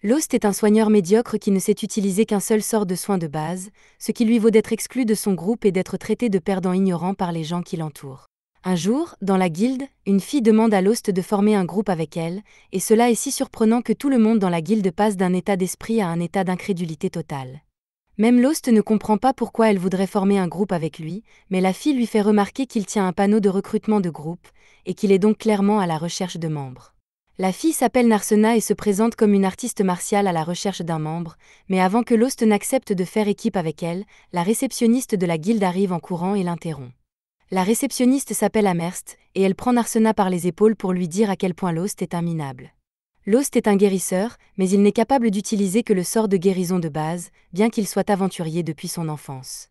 Lost est un soigneur médiocre qui ne sait utiliser qu'un seul sort de soin de base, ce qui lui vaut d'être exclu de son groupe et d'être traité de perdant ignorant par les gens qui l'entourent. Un jour, dans la guilde, une fille demande à Lost de former un groupe avec elle, et cela est si surprenant que tout le monde dans la guilde passe d'un état d'esprit à un état d'incrédulité totale. Même Lost ne comprend pas pourquoi elle voudrait former un groupe avec lui, mais la fille lui fait remarquer qu'il tient un panneau de recrutement de groupe, et qu'il est donc clairement à la recherche de membres. La fille s'appelle Narsena et se présente comme une artiste martiale à la recherche d'un membre, mais avant que Lost n'accepte de faire équipe avec elle, la réceptionniste de la guilde arrive en courant et l'interrompt. La réceptionniste s'appelle Amherst, et elle prend Narsena par les épaules pour lui dire à quel point Lost est un minable. Lost est un guérisseur, mais il n'est capable d'utiliser que le sort de guérison de base, bien qu'il soit aventurier depuis son enfance.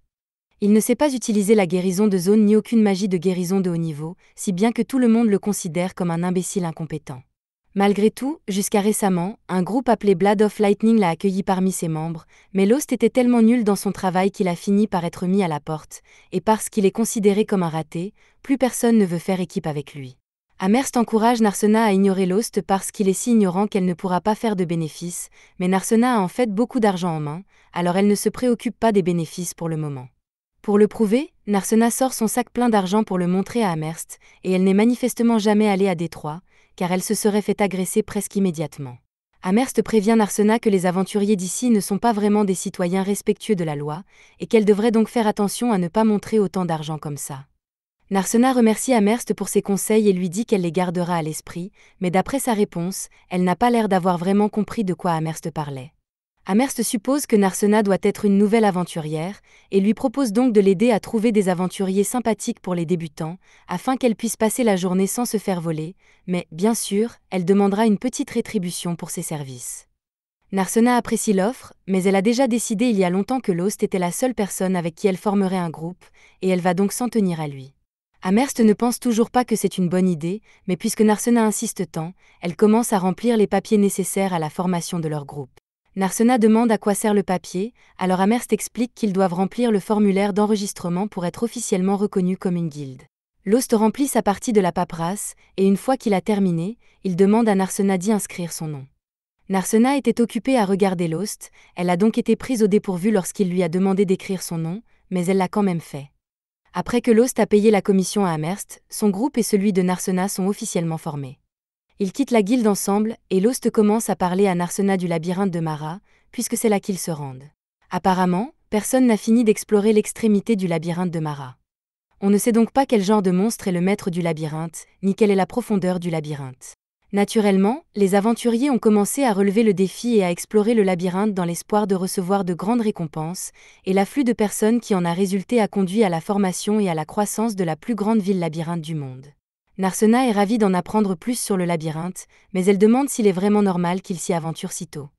Il ne sait pas utiliser la guérison de zone ni aucune magie de guérison de haut niveau, si bien que tout le monde le considère comme un imbécile incompétent. Malgré tout, jusqu'à récemment, un groupe appelé Blood of Lightning l'a accueilli parmi ses membres, mais Lost était tellement nul dans son travail qu'il a fini par être mis à la porte, et parce qu'il est considéré comme un raté, plus personne ne veut faire équipe avec lui. Amherst encourage Narsena à ignorer Lost parce qu'il est si ignorant qu'elle ne pourra pas faire de bénéfices, mais Narsena a en fait beaucoup d'argent en main, alors elle ne se préoccupe pas des bénéfices pour le moment. Pour le prouver, Narsena sort son sac plein d'argent pour le montrer à Amherst, et elle n'est manifestement jamais allée à Détroit, car elle se serait fait agresser presque immédiatement. Amherst prévient Narsena que les aventuriers d'ici ne sont pas vraiment des citoyens respectueux de la loi, et qu'elle devrait donc faire attention à ne pas montrer autant d'argent comme ça. Narsena remercie Amherst pour ses conseils et lui dit qu'elle les gardera à l'esprit, mais d'après sa réponse, elle n'a pas l'air d'avoir vraiment compris de quoi Amherst parlait. Amherst suppose que Narsena doit être une nouvelle aventurière, et lui propose donc de l'aider à trouver des aventuriers sympathiques pour les débutants, afin qu'elle puisse passer la journée sans se faire voler, mais, bien sûr, elle demandera une petite rétribution pour ses services. Narsena apprécie l'offre, mais elle a déjà décidé il y a longtemps que Lost était la seule personne avec qui elle formerait un groupe, et elle va donc s'en tenir à lui. Amherst ne pense toujours pas que c'est une bonne idée, mais puisque Narsena insiste tant, elle commence à remplir les papiers nécessaires à la formation de leur groupe. Narsena demande à quoi sert le papier, alors Amherst explique qu'ils doivent remplir le formulaire d'enregistrement pour être officiellement reconnus comme une guilde. Lost remplit sa partie de la paperasse, et une fois qu'il a terminé, il demande à Narsena d'y inscrire son nom. Narsena était occupée à regarder Lost, elle a donc été prise au dépourvu lorsqu'il lui a demandé d'écrire son nom, mais elle l'a quand même fait. Après que Lost a payé la commission à Amherst, son groupe et celui de Narsena sont officiellement formés. Ils quittent la guilde ensemble, et Lost commence à parler à Narsena du labyrinthe de Mara, puisque c'est là qu'ils se rendent. Apparemment, personne n'a fini d'explorer l'extrémité du labyrinthe de Mara. On ne sait donc pas quel genre de monstre est le maître du labyrinthe, ni quelle est la profondeur du labyrinthe. Naturellement, les aventuriers ont commencé à relever le défi et à explorer le labyrinthe dans l'espoir de recevoir de grandes récompenses, et l'afflux de personnes qui en a résulté a conduit à la formation et à la croissance de la plus grande ville labyrinthe du monde. Narsena est ravie d'en apprendre plus sur le labyrinthe, mais elle demande s'il est vraiment normal qu'il s'y aventure si tôt.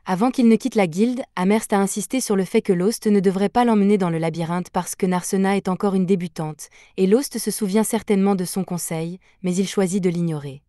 Avant qu'il ne quitte la guilde, Amherst a insisté sur le fait que Lost ne devrait pas l'emmener dans le labyrinthe parce que Narsena est encore une débutante, et Lost se souvient certainement de son conseil, mais il choisit de l'ignorer.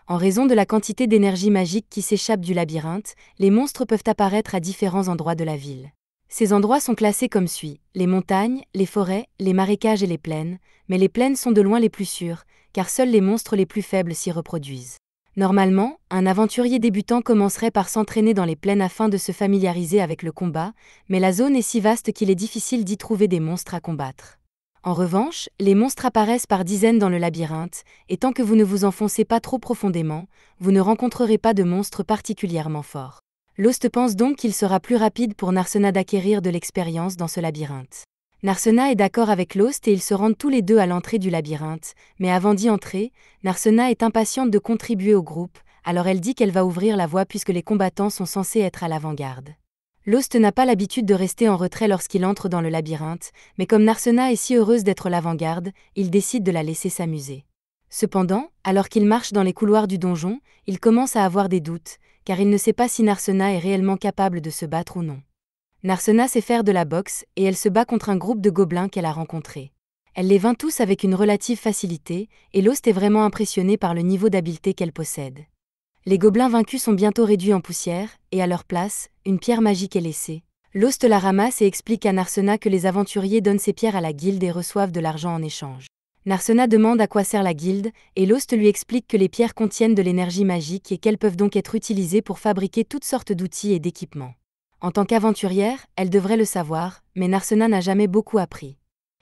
En raison de la quantité d'énergie magique qui s'échappe du labyrinthe, les monstres peuvent apparaître à différents endroits de la ville. Ces endroits sont classés comme suit: les montagnes, les forêts, les marécages et les plaines, mais les plaines sont de loin les plus sûres, car seuls les monstres les plus faibles s'y reproduisent. Normalement, un aventurier débutant commencerait par s'entraîner dans les plaines afin de se familiariser avec le combat, mais la zone est si vaste qu'il est difficile d'y trouver des monstres à combattre. En revanche, les monstres apparaissent par dizaines dans le labyrinthe, et tant que vous ne vous enfoncez pas trop profondément, vous ne rencontrerez pas de monstres particulièrement forts. Lost pense donc qu'il sera plus rapide pour Narsena d'acquérir de l'expérience dans ce labyrinthe. Narsena est d'accord avec Lost et ils se rendent tous les deux à l'entrée du labyrinthe, mais avant d'y entrer, Narsena est impatiente de contribuer au groupe, alors elle dit qu'elle va ouvrir la voie puisque les combattants sont censés être à l'avant-garde. Lost n'a pas l'habitude de rester en retrait lorsqu'il entre dans le labyrinthe, mais comme Narsena est si heureuse d'être l'avant-garde, il décide de la laisser s'amuser. Cependant, alors qu'il marche dans les couloirs du donjon, il commence à avoir des doutes, car il ne sait pas si Narsena est réellement capable de se battre ou non. Narsena sait faire de la boxe, et elle se bat contre un groupe de gobelins qu'elle a rencontrés. Elle les vainc tous avec une relative facilité, et Lost est vraiment impressionné par le niveau d'habileté qu'elle possède. Les gobelins vaincus sont bientôt réduits en poussière, et à leur place, une pierre magique est laissée. Lost la ramasse et explique à Narsena que les aventuriers donnent ces pierres à la guilde et reçoivent de l'argent en échange. Narsena demande à quoi sert la guilde, et Lost lui explique que les pierres contiennent de l'énergie magique et qu'elles peuvent donc être utilisées pour fabriquer toutes sortes d'outils et d'équipements. En tant qu'aventurière, elle devrait le savoir, mais Narsena n'a jamais beaucoup appris.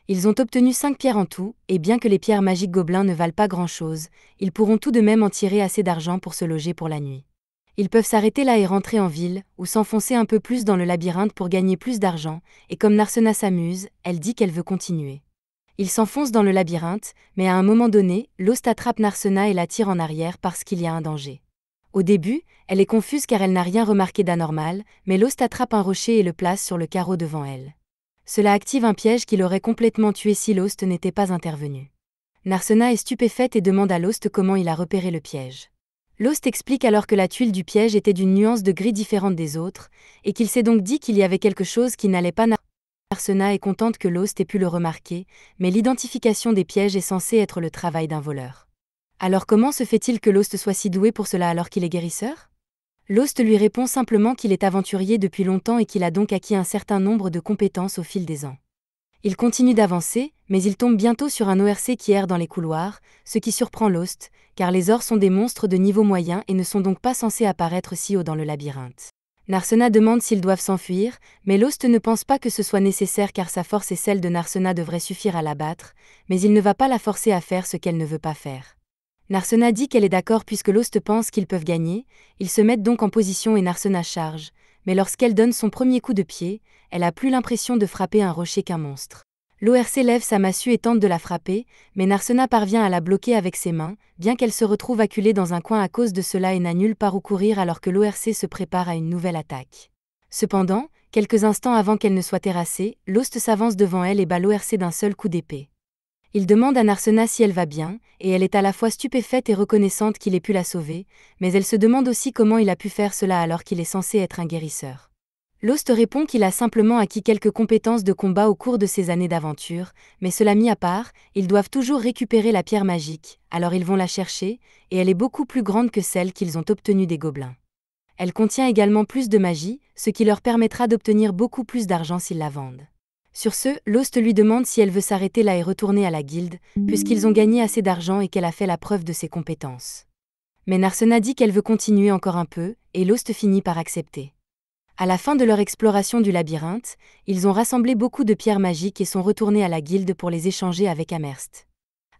Ils ont obtenu 5 pierres en tout, et bien que les pierres magiques gobelins ne valent pas grand-chose, ils pourront tout de même en tirer assez d'argent pour se loger pour la nuit. Ils peuvent s'arrêter là et rentrer en ville, ou s'enfoncer un peu plus dans le labyrinthe pour gagner plus d'argent, et comme Narsena s'amuse, elle dit qu'elle veut continuer. Ils s'enfoncent dans le labyrinthe, mais à un moment donné, Lost attrape Narsena et la tire en arrière parce qu'il y a un danger. Au début, elle est confuse car elle n'a rien remarqué d'anormal, mais Lost attrape un rocher et le place sur le carreau devant elle. Cela active un piège qui l'aurait complètement tué si Lost n'était pas intervenu. Narsena est stupéfaite et demande à Lost comment il a repéré le piège. Lost explique alors que la tuile du piège était d'une nuance de gris différente des autres, et qu'il s'est donc dit qu'il y avait quelque chose qui n'allait pas. Narsena est contente que Lost ait pu le remarquer, mais l'identification des pièges est censée être le travail d'un voleur. Alors comment se fait-il que Lost soit si doué pour cela alors qu'il est guérisseur? Lost lui répond simplement qu'il est aventurier depuis longtemps et qu'il a donc acquis un certain nombre de compétences au fil des ans. Il continue d'avancer, mais il tombe bientôt sur un ORC qui erre dans les couloirs, ce qui surprend Lost, car les ors sont des monstres de niveau moyen et ne sont donc pas censés apparaître si haut dans le labyrinthe. Narsena demande s'ils doivent s'enfuir, mais Lost ne pense pas que ce soit nécessaire car sa force et celle de Narsena devraient suffire à l'abattre, mais il ne va pas la forcer à faire ce qu'elle ne veut pas faire. Narsena dit qu'elle est d'accord puisque Lost pense qu'ils peuvent gagner, ils se mettent donc en position et Narsena charge, mais lorsqu'elle donne son premier coup de pied, elle a plus l'impression de frapper un rocher qu'un monstre. L'ORC lève sa massue et tente de la frapper, mais Narsena parvient à la bloquer avec ses mains, bien qu'elle se retrouve acculée dans un coin à cause de cela et n'a nulle part où courir alors que l'ORC se prépare à une nouvelle attaque. Cependant, quelques instants avant qu'elle ne soit terrassée, Lost s'avance devant elle et bat l'ORC d'un seul coup d'épée. Il demande à Narsena si elle va bien, et elle est à la fois stupéfaite et reconnaissante qu'il ait pu la sauver, mais elle se demande aussi comment il a pu faire cela alors qu'il est censé être un guérisseur. Lost répond qu'il a simplement acquis quelques compétences de combat au cours de ses années d'aventure, mais cela mis à part, ils doivent toujours récupérer la pierre magique, alors ils vont la chercher, et elle est beaucoup plus grande que celle qu'ils ont obtenue des gobelins. Elle contient également plus de magie, ce qui leur permettra d'obtenir beaucoup plus d'argent s'ils la vendent. Sur ce, Lost lui demande si elle veut s'arrêter là et retourner à la guilde, puisqu'ils ont gagné assez d'argent et qu'elle a fait la preuve de ses compétences. Mais Narsena dit qu'elle veut continuer encore un peu, et Lost finit par accepter. À la fin de leur exploration du labyrinthe, ils ont rassemblé beaucoup de pierres magiques et sont retournés à la guilde pour les échanger avec Amherst.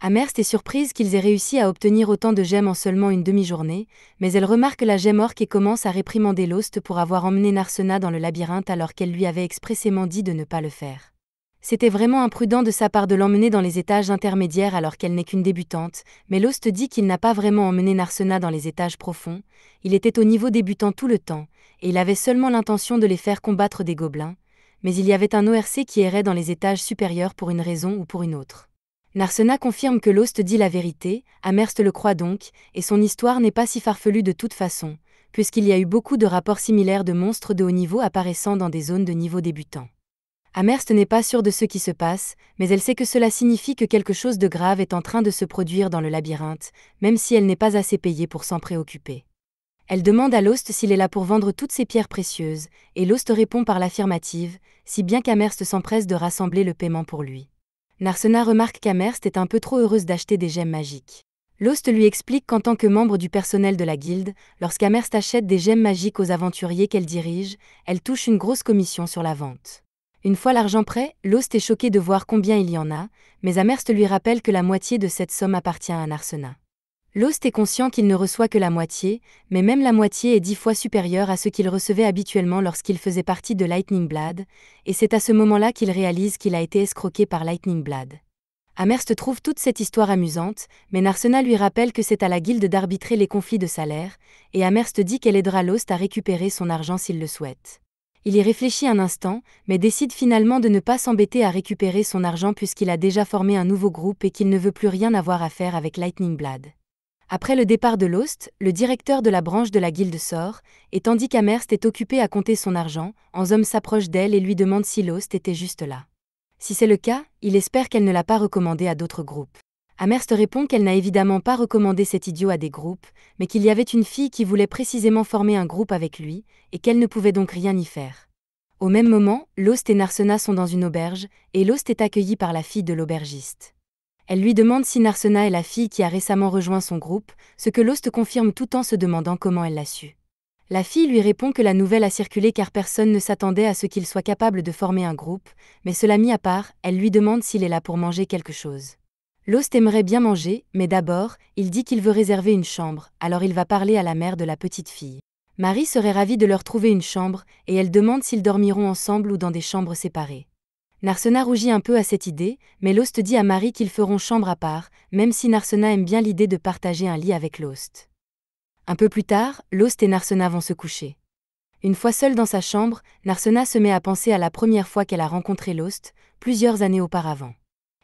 Amherst est surprise qu'ils aient réussi à obtenir autant de gemmes en seulement une demi-journée, mais elle remarque la gemme orque et commence à réprimander Lost pour avoir emmené Narsena dans le labyrinthe alors qu'elle lui avait expressément dit de ne pas le faire. C'était vraiment imprudent de sa part de l'emmener dans les étages intermédiaires alors qu'elle n'est qu'une débutante, mais Lost dit qu'il n'a pas vraiment emmené Narsena dans les étages profonds, il était au niveau débutant tout le temps, et il avait seulement l'intention de les faire combattre des gobelins, mais il y avait un ORC qui errait dans les étages supérieurs pour une raison ou pour une autre. Narsena confirme que Lost dit la vérité, Amherst le croit donc, et son histoire n'est pas si farfelue de toute façon, puisqu'il y a eu beaucoup de rapports similaires de monstres de haut niveau apparaissant dans des zones de niveau débutant. Amherst n'est pas sûre de ce qui se passe, mais elle sait que cela signifie que quelque chose de grave est en train de se produire dans le labyrinthe, même si elle n'est pas assez payée pour s'en préoccuper. Elle demande à Lost s'il est là pour vendre toutes ces pierres précieuses, et Lost répond par l'affirmative, si bien qu'Amherst s'empresse de rassembler le paiement pour lui. Narsena remarque qu'Amherst est un peu trop heureuse d'acheter des gemmes magiques. Lost lui explique qu'en tant que membre du personnel de la guilde, lorsqu'Amherst achète des gemmes magiques aux aventuriers qu'elle dirige, elle touche une grosse commission sur la vente. Une fois l'argent prêt, Lost est choqué de voir combien il y en a, mais Amherst lui rappelle que la moitié de cette somme appartient à Narsena. Lost est conscient qu'il ne reçoit que la moitié, mais même la moitié est 10 fois supérieure à ce qu'il recevait habituellement lorsqu'il faisait partie de Lightning Blade, et c'est à ce moment-là qu'il réalise qu'il a été escroqué par Lightning Blade. Amherst trouve toute cette histoire amusante, mais Narsena lui rappelle que c'est à la guilde d'arbitrer les conflits de salaire, et Amherst dit qu'elle aidera Lost à récupérer son argent s'il le souhaite. Il y réfléchit un instant, mais décide finalement de ne pas s'embêter à récupérer son argent puisqu'il a déjà formé un nouveau groupe et qu'il ne veut plus rien avoir à faire avec Lightning Blade. Après le départ de Lost, le directeur de la branche de la guilde sort, et tandis qu'Amherst est occupé à compter son argent, Anzom s'approche d'elle et lui demande si Lost était juste là. Si c'est le cas, il espère qu'elle ne l'a pas recommandé à d'autres groupes. Amherst répond qu'elle n'a évidemment pas recommandé cet idiot à des groupes, mais qu'il y avait une fille qui voulait précisément former un groupe avec lui, et qu'elle ne pouvait donc rien y faire. Au même moment, Lost et Narsena sont dans une auberge, et Lost est accueilli par la fille de l'aubergiste. Elle lui demande si Narsena est la fille qui a récemment rejoint son groupe, ce que Lost confirme tout en se demandant comment elle l'a su. La fille lui répond que la nouvelle a circulé car personne ne s'attendait à ce qu'il soit capable de former un groupe, mais cela mis à part, elle lui demande s'il est là pour manger quelque chose. Lost aimerait bien manger, mais d'abord, il dit qu'il veut réserver une chambre, alors il va parler à la mère de la petite fille. Marie serait ravie de leur trouver une chambre, et elle demande s'ils dormiront ensemble ou dans des chambres séparées. Narsena rougit un peu à cette idée, mais Lost dit à Marie qu'ils feront chambre à part, même si Narsena aime bien l'idée de partager un lit avec Lost. Un peu plus tard, Lost et Narsena vont se coucher. Une fois seule dans sa chambre, Narsena se met à penser à la première fois qu'elle a rencontré Lost, plusieurs années auparavant.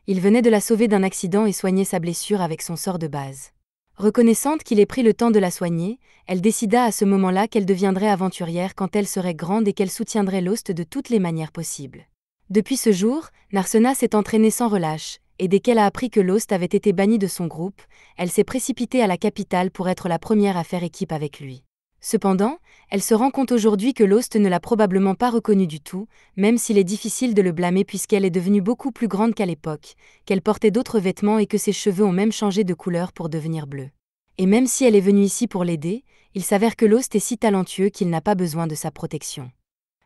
Il venait de la sauver d'un accident et soignait sa blessure avec son sort de base. Reconnaissante qu'il ait pris le temps de la soigner, elle décida à ce moment-là qu'elle deviendrait aventurière quand elle serait grande et qu'elle soutiendrait Lost de toutes les manières possibles. Depuis ce jour, Narsena s'est entraînée sans relâche, et dès qu'elle a appris que Lost avait été banni de son groupe, elle s'est précipitée à la capitale pour être la première à faire équipe avec lui. Cependant, elle se rend compte aujourd'hui que Lost ne l'a probablement pas reconnu du tout, même s'il est difficile de le blâmer puisqu'elle est devenue beaucoup plus grande qu'à l'époque, qu'elle portait d'autres vêtements et que ses cheveux ont même changé de couleur pour devenir bleus. Et même si elle est venue ici pour l'aider, il s'avère que Lost est si talentueux qu'il n'a pas besoin de sa protection.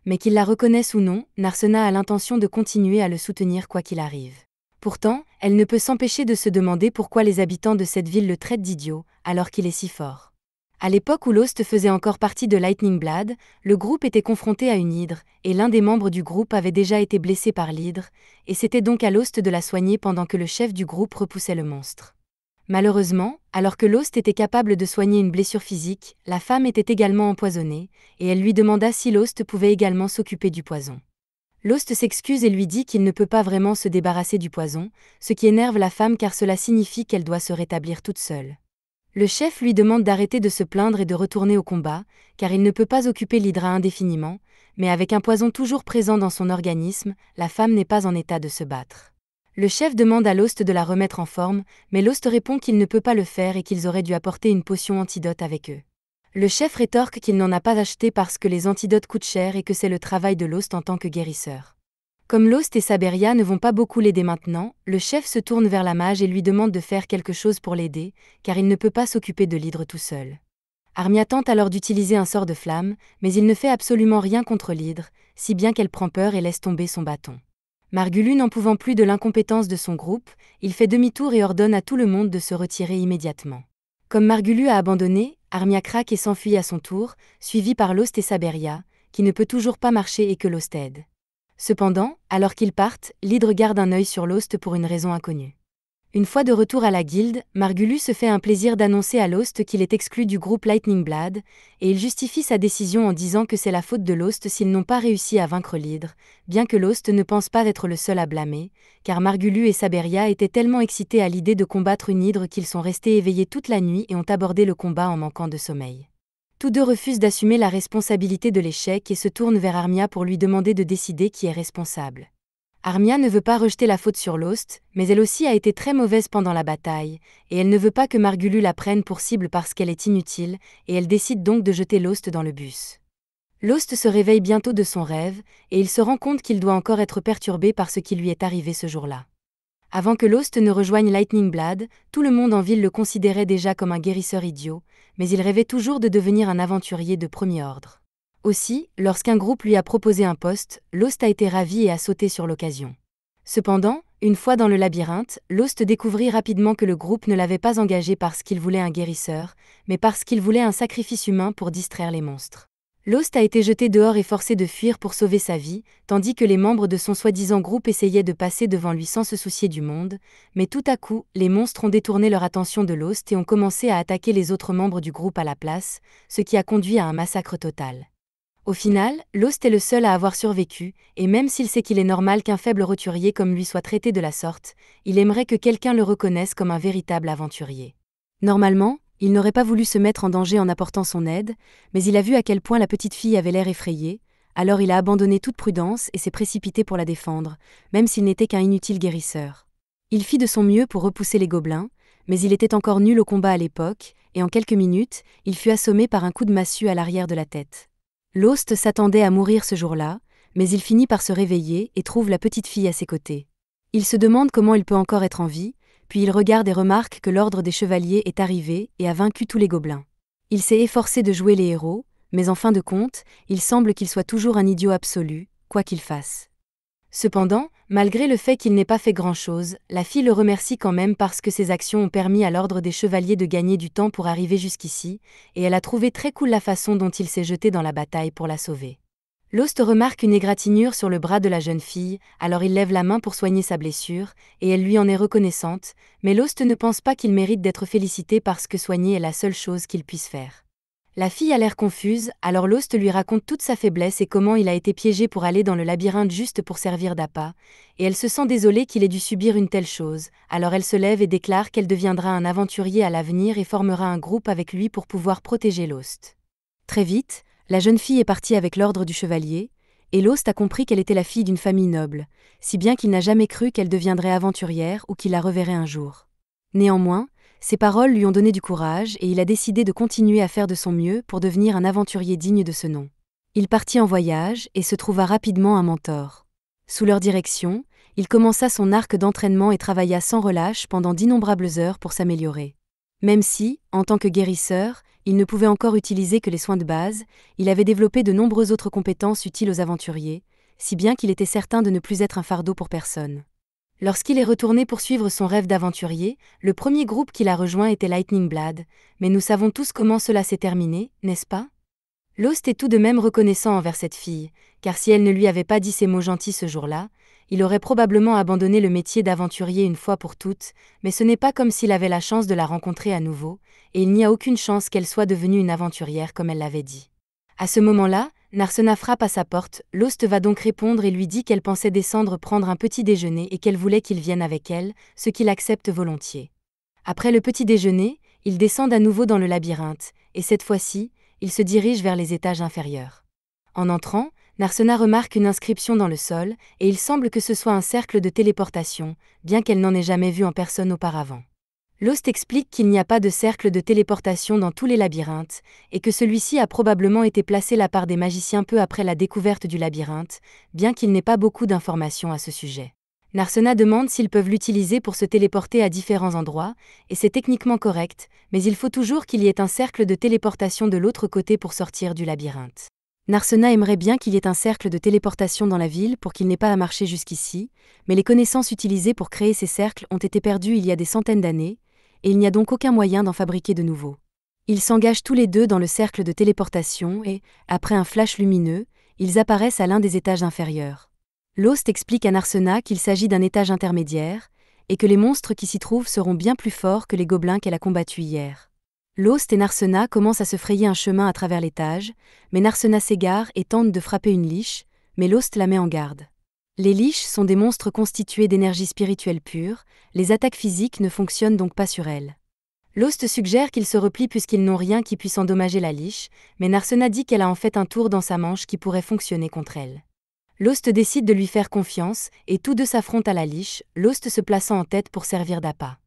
Mais qu'il la reconnaisse ou non, Narsena a l'intention de continuer à le soutenir quoi qu'il arrive. Pourtant, elle ne peut s'empêcher de se demander pourquoi les habitants de cette ville le traitent d'idiot, alors qu'il est si fort. À l'époque où Lost faisait encore partie de Lightning Blood, le groupe était confronté à une hydre, et l'un des membres du groupe avait déjà été blessé par l'hydre, et c'était donc à Lost de la soigner pendant que le chef du groupe repoussait le monstre. Malheureusement, alors que Lost était capable de soigner une blessure physique, la femme était également empoisonnée, et elle lui demanda si Lost pouvait également s'occuper du poison. Lost s'excuse et lui dit qu'il ne peut pas vraiment se débarrasser du poison, ce qui énerve la femme car cela signifie qu'elle doit se rétablir toute seule. Le chef lui demande d'arrêter de se plaindre et de retourner au combat, car il ne peut pas occuper l'hydra indéfiniment, mais avec un poison toujours présent dans son organisme, la femme n'est pas en état de se battre. Le chef demande à Lost de la remettre en forme, mais Lost répond qu'il ne peut pas le faire et qu'ils auraient dû apporter une potion antidote avec eux. Le chef rétorque qu'il n'en a pas acheté parce que les antidotes coûtent cher et que c'est le travail de Lost en tant que guérisseur. Comme Lost et Saberia ne vont pas beaucoup l'aider maintenant, le chef se tourne vers la mage et lui demande de faire quelque chose pour l'aider, car il ne peut pas s'occuper de l'hydre tout seul. Armia tente alors d'utiliser un sort de flamme, mais il ne fait absolument rien contre l'hydre, si bien qu'elle prend peur et laisse tomber son bâton. Margulu n'en pouvant plus de l'incompétence de son groupe, il fait demi-tour et ordonne à tout le monde de se retirer immédiatement. Comme Margulu a abandonné, Armia craque et s'enfuit à son tour, suivi par Lost et Saberia, qui ne peut toujours pas marcher et que Lost aide. Cependant, alors qu'ils partent, l'hydre garde un œil sur Lost pour une raison inconnue. Une fois de retour à la guilde, Margulu se fait un plaisir d'annoncer à Lost qu'il est exclu du groupe Lightning Blood, et il justifie sa décision en disant que c'est la faute de Lost s'ils n'ont pas réussi à vaincre l'hydre, bien que Lost ne pense pas être le seul à blâmer, car Margulu et Saberia étaient tellement excités à l'idée de combattre une hydre qu'ils sont restés éveillés toute la nuit et ont abordé le combat en manquant de sommeil. Tous deux refusent d'assumer la responsabilité de l'échec et se tournent vers Armia pour lui demander de décider qui est responsable. Armia ne veut pas rejeter la faute sur Lost, mais elle aussi a été très mauvaise pendant la bataille, et elle ne veut pas que Margulu la prenne pour cible parce qu'elle est inutile, et elle décide donc de jeter Lost dans le bus. Lost se réveille bientôt de son rêve, et il se rend compte qu'il doit encore être perturbé par ce qui lui est arrivé ce jour-là. Avant que Lost ne rejoigne Lightning Blood, tout le monde en ville le considérait déjà comme un guérisseur idiot, mais il rêvait toujours de devenir un aventurier de premier ordre. Aussi, lorsqu'un groupe lui a proposé un poste, Lost a été ravi et a sauté sur l'occasion. Cependant, une fois dans le labyrinthe, Lost découvrit rapidement que le groupe ne l'avait pas engagé parce qu'il voulait un guérisseur, mais parce qu'il voulait un sacrifice humain pour distraire les monstres. Lost a été jeté dehors et forcé de fuir pour sauver sa vie, tandis que les membres de son soi-disant groupe essayaient de passer devant lui sans se soucier du monde, mais tout à coup, les monstres ont détourné leur attention de Lost et ont commencé à attaquer les autres membres du groupe à la place, ce qui a conduit à un massacre total. Au final, Lost est le seul à avoir survécu, et même s'il sait qu'il est normal qu'un faible roturier comme lui soit traité de la sorte, il aimerait que quelqu'un le reconnaisse comme un véritable aventurier. Normalement, il n'aurait pas voulu se mettre en danger en apportant son aide, mais il a vu à quel point la petite fille avait l'air effrayée, alors il a abandonné toute prudence et s'est précipité pour la défendre, même s'il n'était qu'un inutile guérisseur. Il fit de son mieux pour repousser les gobelins, mais il était encore nul au combat à l'époque, et en quelques minutes, il fut assommé par un coup de massue à l'arrière de la tête. Lost s'attendait à mourir ce jour-là, mais il finit par se réveiller et trouve la petite fille à ses côtés. Il se demande comment il peut encore être en vie, Puis il regarde et remarque que l'ordre des chevaliers est arrivé et a vaincu tous les gobelins. Il s'est efforcé de jouer les héros, mais en fin de compte, il semble qu'il soit toujours un idiot absolu, quoi qu'il fasse. Cependant, malgré le fait qu'il n'ait pas fait grand-chose, la fille le remercie quand même parce que ses actions ont permis à l'ordre des chevaliers de gagner du temps pour arriver jusqu'ici, et elle a trouvé très cool la façon dont il s'est jeté dans la bataille pour la sauver. Lost remarque une égratignure sur le bras de la jeune fille, alors il lève la main pour soigner sa blessure, et elle lui en est reconnaissante, mais Lost ne pense pas qu'il mérite d'être félicité parce que soigner est la seule chose qu'il puisse faire. La fille a l'air confuse, alors Lost lui raconte toute sa faiblesse et comment il a été piégé pour aller dans le labyrinthe juste pour servir d'appât, et elle se sent désolée qu'il ait dû subir une telle chose, alors elle se lève et déclare qu'elle deviendra un aventurier à l'avenir et formera un groupe avec lui pour pouvoir protéger Lost. Très vite, la jeune fille est partie avec l'ordre du chevalier, et Lost a compris qu'elle était la fille d'une famille noble, si bien qu'il n'a jamais cru qu'elle deviendrait aventurière ou qu'il la reverrait un jour. Néanmoins, ces paroles lui ont donné du courage et il a décidé de continuer à faire de son mieux pour devenir un aventurier digne de ce nom. Il partit en voyage et se trouva rapidement un mentor. Sous leur direction, il commença son arc d'entraînement et travailla sans relâche pendant d'innombrables heures pour s'améliorer. Même si, en tant que guérisseur, il ne pouvait encore utiliser que les soins de base, il avait développé de nombreuses autres compétences utiles aux aventuriers, si bien qu'il était certain de ne plus être un fardeau pour personne. Lorsqu'il est retourné poursuivre son rêve d'aventurier, le premier groupe qu'il a rejoint était Lightning Blade, mais nous savons tous comment cela s'est terminé, n'est-ce pas? Lost est tout de même reconnaissant envers cette fille, car si elle ne lui avait pas dit ces mots gentils ce jour-là, il aurait probablement abandonné le métier d'aventurier une fois pour toutes, mais ce n'est pas comme s'il avait la chance de la rencontrer à nouveau, et il n'y a aucune chance qu'elle soit devenue une aventurière comme elle l'avait dit. À ce moment-là, Narsena frappe à sa porte, Lost va donc répondre et lui dit qu'elle pensait descendre prendre un petit déjeuner et qu'elle voulait qu'il vienne avec elle, ce qu'il accepte volontiers. Après le petit déjeuner, ils descendent à nouveau dans le labyrinthe, et cette fois-ci, ils se dirigent vers les étages inférieurs. En entrant, Narsena remarque une inscription dans le sol, et il semble que ce soit un cercle de téléportation, bien qu'elle n'en ait jamais vu en personne auparavant. Lost explique qu'il n'y a pas de cercle de téléportation dans tous les labyrinthes, et que celui-ci a probablement été placé là par des magiciens peu après la découverte du labyrinthe, bien qu'il n'ait pas beaucoup d'informations à ce sujet. Narsena demande s'ils peuvent l'utiliser pour se téléporter à différents endroits, et c'est techniquement correct, mais il faut toujours qu'il y ait un cercle de téléportation de l'autre côté pour sortir du labyrinthe. Narsena aimerait bien qu'il y ait un cercle de téléportation dans la ville pour qu'il n'ait pas à marcher jusqu'ici, mais les connaissances utilisées pour créer ces cercles ont été perdues il y a des centaines d'années, et il n'y a donc aucun moyen d'en fabriquer de nouveaux. Ils s'engagent tous les deux dans le cercle de téléportation et, après un flash lumineux, ils apparaissent à l'un des étages inférieurs. Lost explique à Narsena qu'il s'agit d'un étage intermédiaire, et que les monstres qui s'y trouvent seront bien plus forts que les gobelins qu'elle a combattus hier. Lost et Narsena commencent à se frayer un chemin à travers l'étage, mais Narsena s'égare et tente de frapper une liche, mais Lost la met en garde. Les liches sont des monstres constitués d'énergie spirituelle pure, les attaques physiques ne fonctionnent donc pas sur elles. Lost suggère qu'ils se replient puisqu'ils n'ont rien qui puisse endommager la liche, mais Narsena dit qu'elle a en fait un tour dans sa manche qui pourrait fonctionner contre elle. Lost décide de lui faire confiance, et tous deux s'affrontent à la liche, Lost se plaçant en tête pour servir d'appât.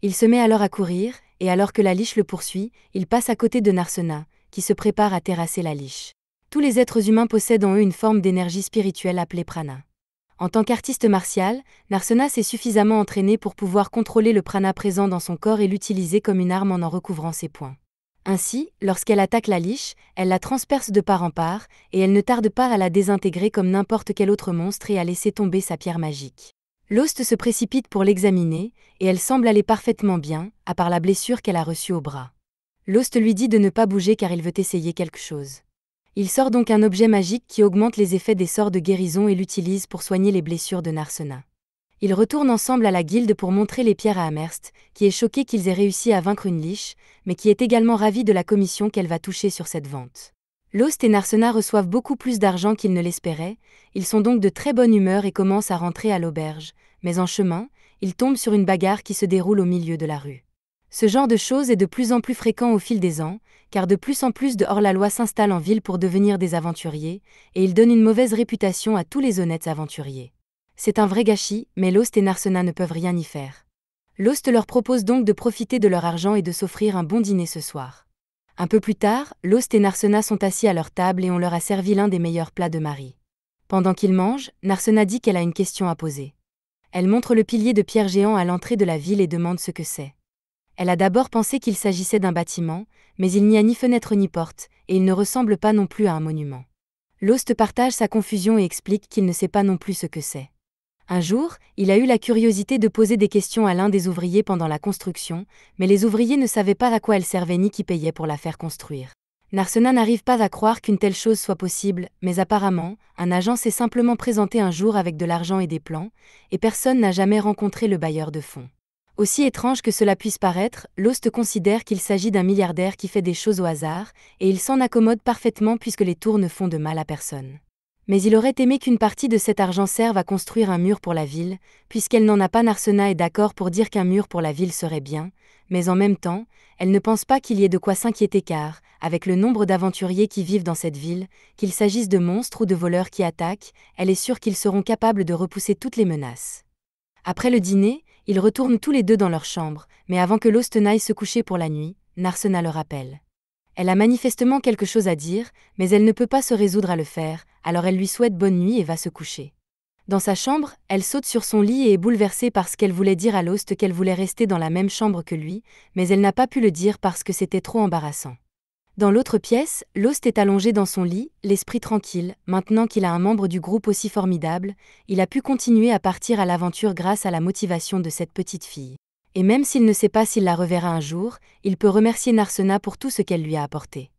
Il se met alors à courir, et alors que la liche le poursuit, il passe à côté de Narsena, qui se prépare à terrasser la liche. Tous les êtres humains possèdent en eux une forme d'énergie spirituelle appelée prana. En tant qu'artiste martial, Narsena s'est suffisamment entraîné pour pouvoir contrôler le prana présent dans son corps et l'utiliser comme une arme en recouvrant ses poings. Ainsi, lorsqu'elle attaque la liche, elle la transperce de part en part, et elle ne tarde pas à la désintégrer comme n'importe quel autre monstre et à laisser tomber sa pierre magique. Lost se précipite pour l'examiner, et elle semble aller parfaitement bien, à part la blessure qu'elle a reçue au bras. Lost lui dit de ne pas bouger car il veut essayer quelque chose. Il sort donc un objet magique qui augmente les effets des sorts de guérison et l'utilise pour soigner les blessures de Narsena. Ils retournent ensemble à la guilde pour montrer les pierres à Amherst, qui est choqué qu'ils aient réussi à vaincre une liche, mais qui est également ravi de la commission qu'elle va toucher sur cette vente. Lost et Narsena reçoivent beaucoup plus d'argent qu'ils ne l'espéraient, ils sont donc de très bonne humeur et commencent à rentrer à l'auberge, mais en chemin, ils tombent sur une bagarre qui se déroule au milieu de la rue. Ce genre de choses est de plus en plus fréquent au fil des ans, car de plus en plus de hors-la-loi s'installent en ville pour devenir des aventuriers, et ils donnent une mauvaise réputation à tous les honnêtes aventuriers. C'est un vrai gâchis, mais Lost et Narsena ne peuvent rien y faire. Lost leur propose donc de profiter de leur argent et de s'offrir un bon dîner ce soir. Un peu plus tard, Lost et Narsena sont assis à leur table et on leur a servi l'un des meilleurs plats de Marie. Pendant qu'ils mangent, Narsena dit qu'elle a une question à poser. Elle montre le pilier de pierre géant à l'entrée de la ville et demande ce que c'est. Elle a d'abord pensé qu'il s'agissait d'un bâtiment, mais il n'y a ni fenêtre ni porte, et il ne ressemble pas non plus à un monument. Lost partage sa confusion et explique qu'il ne sait pas non plus ce que c'est. Un jour, il a eu la curiosité de poser des questions à l'un des ouvriers pendant la construction, mais les ouvriers ne savaient pas à quoi elle servait ni qui payait pour la faire construire. Narsena n'arrive pas à croire qu'une telle chose soit possible, mais apparemment, un agent s'est simplement présenté un jour avec de l'argent et des plans, et personne n'a jamais rencontré le bailleur de fonds. Aussi étrange que cela puisse paraître, Lost considère qu'il s'agit d'un milliardaire qui fait des choses au hasard, et il s'en accommode parfaitement puisque les tours ne font de mal à personne. Mais il aurait aimé qu'une partie de cet argent serve à construire un mur pour la ville, puisqu'elle n'en a pas. Narsena est d'accord pour dire qu'un mur pour la ville serait bien, mais en même temps, elle ne pense pas qu'il y ait de quoi s'inquiéter car, avec le nombre d'aventuriers qui vivent dans cette ville, qu'il s'agisse de monstres ou de voleurs qui attaquent, elle est sûre qu'ils seront capables de repousser toutes les menaces. Après le dîner, ils retournent tous les deux dans leur chambre, mais avant que Lost n'aille se coucher pour la nuit, Narsena le rappelle. Elle a manifestement quelque chose à dire, mais elle ne peut pas se résoudre à le faire, alors elle lui souhaite bonne nuit et va se coucher. Dans sa chambre, elle saute sur son lit et est bouleversée parce qu'elle voulait dire à Lost qu'elle voulait rester dans la même chambre que lui, mais elle n'a pas pu le dire parce que c'était trop embarrassant. Dans l'autre pièce, Lost est allongé dans son lit, l'esprit tranquille. Maintenant qu'il a un membre du groupe aussi formidable, il a pu continuer à partir à l'aventure grâce à la motivation de cette petite fille. Et même s'il ne sait pas s'il la reverra un jour, il peut remercier Narsena pour tout ce qu'elle lui a apporté.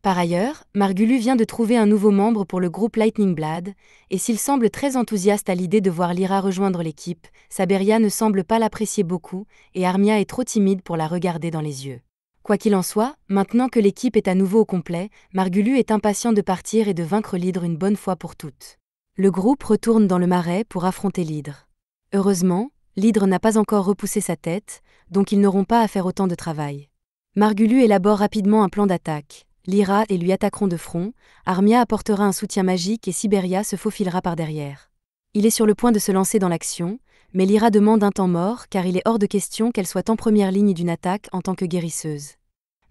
Par ailleurs, Margulu vient de trouver un nouveau membre pour le groupe Lightning Blood, et s'il semble très enthousiaste à l'idée de voir Lyra rejoindre l'équipe, Saberia ne semble pas l'apprécier beaucoup, et Armia est trop timide pour la regarder dans les yeux. Quoi qu'il en soit, maintenant que l'équipe est à nouveau au complet, Margulu est impatient de partir et de vaincre l'hydre une bonne fois pour toutes. Le groupe retourne dans le marais pour affronter l'hydre. Heureusement, l'hydre n'a pas encore repoussé sa tête, donc ils n'auront pas à faire autant de travail. Margulu élabore rapidement un plan d'attaque. Lyra et lui attaqueront de front, Armia apportera un soutien magique et Siberia se faufilera par derrière. Il est sur le point de se lancer dans l'action, mais Lyra demande un temps mort car il est hors de question qu'elle soit en première ligne d'une attaque en tant que guérisseuse.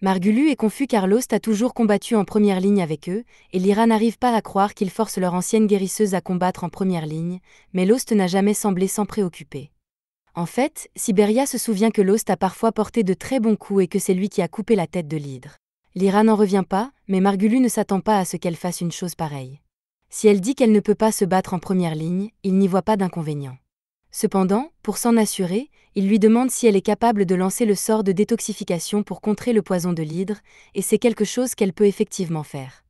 Margulu est confus car Lost a toujours combattu en première ligne avec eux, et Lyra n'arrive pas à croire qu'ils forcent leur ancienne guérisseuse à combattre en première ligne, mais Lost n'a jamais semblé s'en préoccuper. En fait, Siberia se souvient que Lost a parfois porté de très bons coups et que c'est lui qui a coupé la tête de l'hydre. Lyra n'en revient pas, mais Margulu ne s'attend pas à ce qu'elle fasse une chose pareille. Si elle dit qu'elle ne peut pas se battre en première ligne, il n'y voit pas d'inconvénient. Cependant, pour s'en assurer, il lui demande si elle est capable de lancer le sort de détoxification pour contrer le poison de l'hydre, et c'est quelque chose qu'elle peut effectivement faire.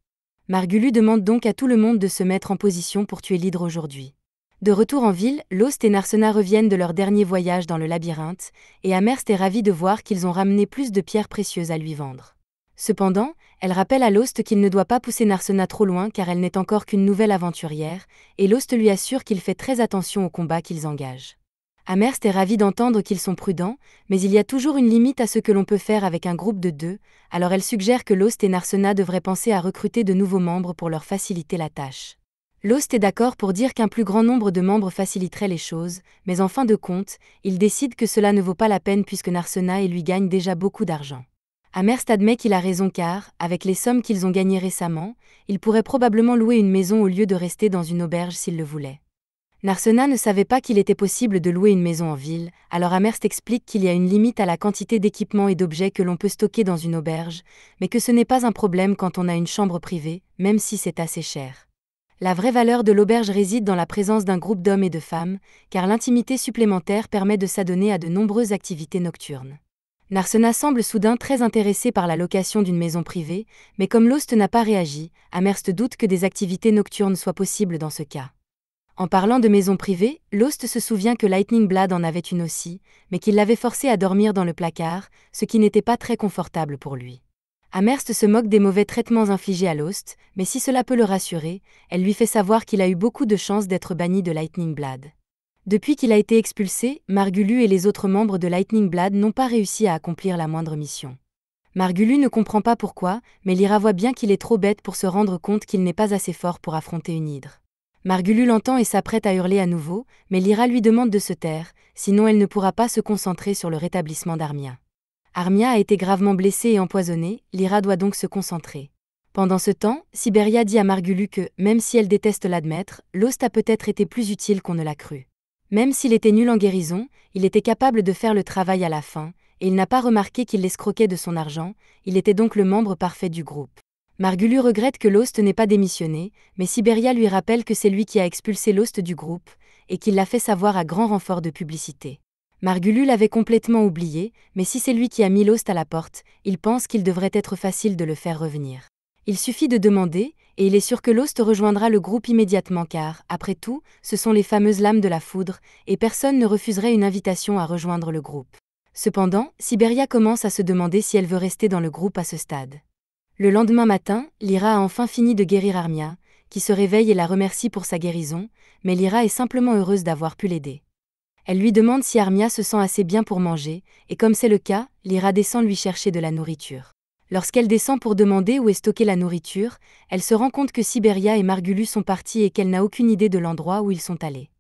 Margulu demande donc à tout le monde de se mettre en position pour tuer l'hydre aujourd'hui. De retour en ville, Lost et Narsena reviennent de leur dernier voyage dans le labyrinthe, et Amherst est ravi de voir qu'ils ont ramené plus de pierres précieuses à lui vendre. Cependant, elle rappelle à Lost qu'il ne doit pas pousser Narsena trop loin car elle n'est encore qu'une nouvelle aventurière, et Lost lui assure qu'il fait très attention aux combats qu'ils engagent. Amherst est ravi d'entendre qu'ils sont prudents, mais il y a toujours une limite à ce que l'on peut faire avec un groupe de 2, alors elle suggère que Lost et Narsena devraient penser à recruter de nouveaux membres pour leur faciliter la tâche. Lost est d'accord pour dire qu'un plus grand nombre de membres faciliterait les choses, mais en fin de compte, il décide que cela ne vaut pas la peine puisque Narsena et lui gagnent déjà beaucoup d'argent. Amherst admet qu'il a raison car, avec les sommes qu'ils ont gagnées récemment, il pourrait probablement louer une maison au lieu de rester dans une auberge s'il le voulait. Narsena ne savait pas qu'il était possible de louer une maison en ville, alors Amherst explique qu'il y a une limite à la quantité d'équipements et d'objets que l'on peut stocker dans une auberge, mais que ce n'est pas un problème quand on a une chambre privée, même si c'est assez cher. La vraie valeur de l'auberge réside dans la présence d'un groupe d'hommes et de femmes, car l'intimité supplémentaire permet de s'adonner à de nombreuses activités nocturnes. Narsena semble soudain très intéressé par la location d'une maison privée, mais comme Lost n'a pas réagi, Amherst doute que des activités nocturnes soient possibles dans ce cas. En parlant de maison privée, Lost se souvient que Lightning Blood en avait une aussi, mais qu'il l'avait forcé à dormir dans le placard, ce qui n'était pas très confortable pour lui. Amherst se moque des mauvais traitements infligés à Lost, mais si cela peut le rassurer, elle lui fait savoir qu'il a eu beaucoup de chance d'être banni de Lightning Blood. Depuis qu'il a été expulsé, Margulu et les autres membres de Lightning Blood n'ont pas réussi à accomplir la moindre mission. Margulu ne comprend pas pourquoi, mais Lyra voit bien qu'il est trop bête pour se rendre compte qu'il n'est pas assez fort pour affronter une hydre. Margulu l'entend et s'apprête à hurler à nouveau, mais Lyra lui demande de se taire, sinon elle ne pourra pas se concentrer sur le rétablissement d'Armia. Armia a été gravement blessée et empoisonnée, Lyra doit donc se concentrer. Pendant ce temps, Siberia dit à Margulu que, même si elle déteste l'admettre, Lost a peut-être été plus utile qu'on ne l'a cru. Même s'il était nul en guérison, il était capable de faire le travail à la fin, et il n'a pas remarqué qu'il l'escroquait de son argent, il était donc le membre parfait du groupe. Margulu regrette que Lost n'ait pas démissionné, mais Siberia lui rappelle que c'est lui qui a expulsé Lost du groupe, et qu'il l'a fait savoir à grand renfort de publicité. Margulu l'avait complètement oublié, mais si c'est lui qui a mis Lost à la porte, il pense qu'il devrait être facile de le faire revenir. Il suffit de demander, et il est sûr que Lost rejoindra le groupe immédiatement car, après tout, ce sont les fameuses lames de la foudre, et personne ne refuserait une invitation à rejoindre le groupe. Cependant, Siberia commence à se demander si elle veut rester dans le groupe à ce stade. Le lendemain matin, Lyra a enfin fini de guérir Armia, qui se réveille et la remercie pour sa guérison, mais Lyra est simplement heureuse d'avoir pu l'aider. Elle lui demande si Armia se sent assez bien pour manger, et comme c'est le cas, Lyra descend lui chercher de la nourriture. Lorsqu'elle descend pour demander où est stockée la nourriture, elle se rend compte que Siberia et Margulu sont partis et qu'elle n'a aucune idée de l'endroit où ils sont allés.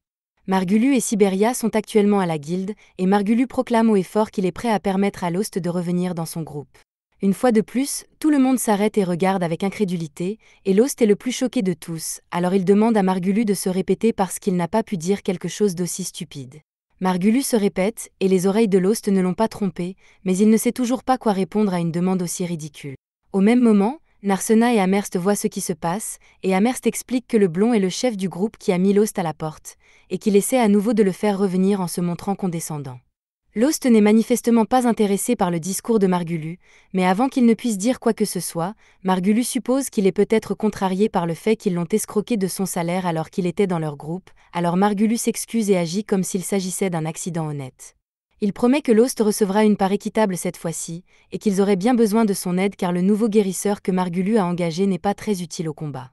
Margulu et Siberia sont actuellement à la guilde, et Margulu proclame haut et fort qu'il est prêt à permettre à Lost de revenir dans son groupe. Une fois de plus, tout le monde s'arrête et regarde avec incrédulité, et Lost est le plus choqué de tous, alors il demande à Margulu de se répéter parce qu'il n'a pas pu dire quelque chose d'aussi stupide. Margulu se répète, et les oreilles de Lost ne l'ont pas trompé, mais il ne sait toujours pas quoi répondre à une demande aussi ridicule. Au même moment, Narsena et Amherst voient ce qui se passe, et Amherst explique que le blond est le chef du groupe qui a mis Lost à la porte, et qu'il essaie à nouveau de le faire revenir en se montrant condescendant. Lost n'est manifestement pas intéressé par le discours de Margulu, mais avant qu'il ne puisse dire quoi que ce soit, Margulu suppose qu'il est peut-être contrarié par le fait qu'ils l'ont escroqué de son salaire alors qu'il était dans leur groupe, alors Margulu s'excuse et agit comme s'il s'agissait d'un accident honnête. Il promet que Lost recevra une part équitable cette fois-ci, et qu'ils auraient bien besoin de son aide car le nouveau guérisseur que Margulu a engagé n'est pas très utile au combat.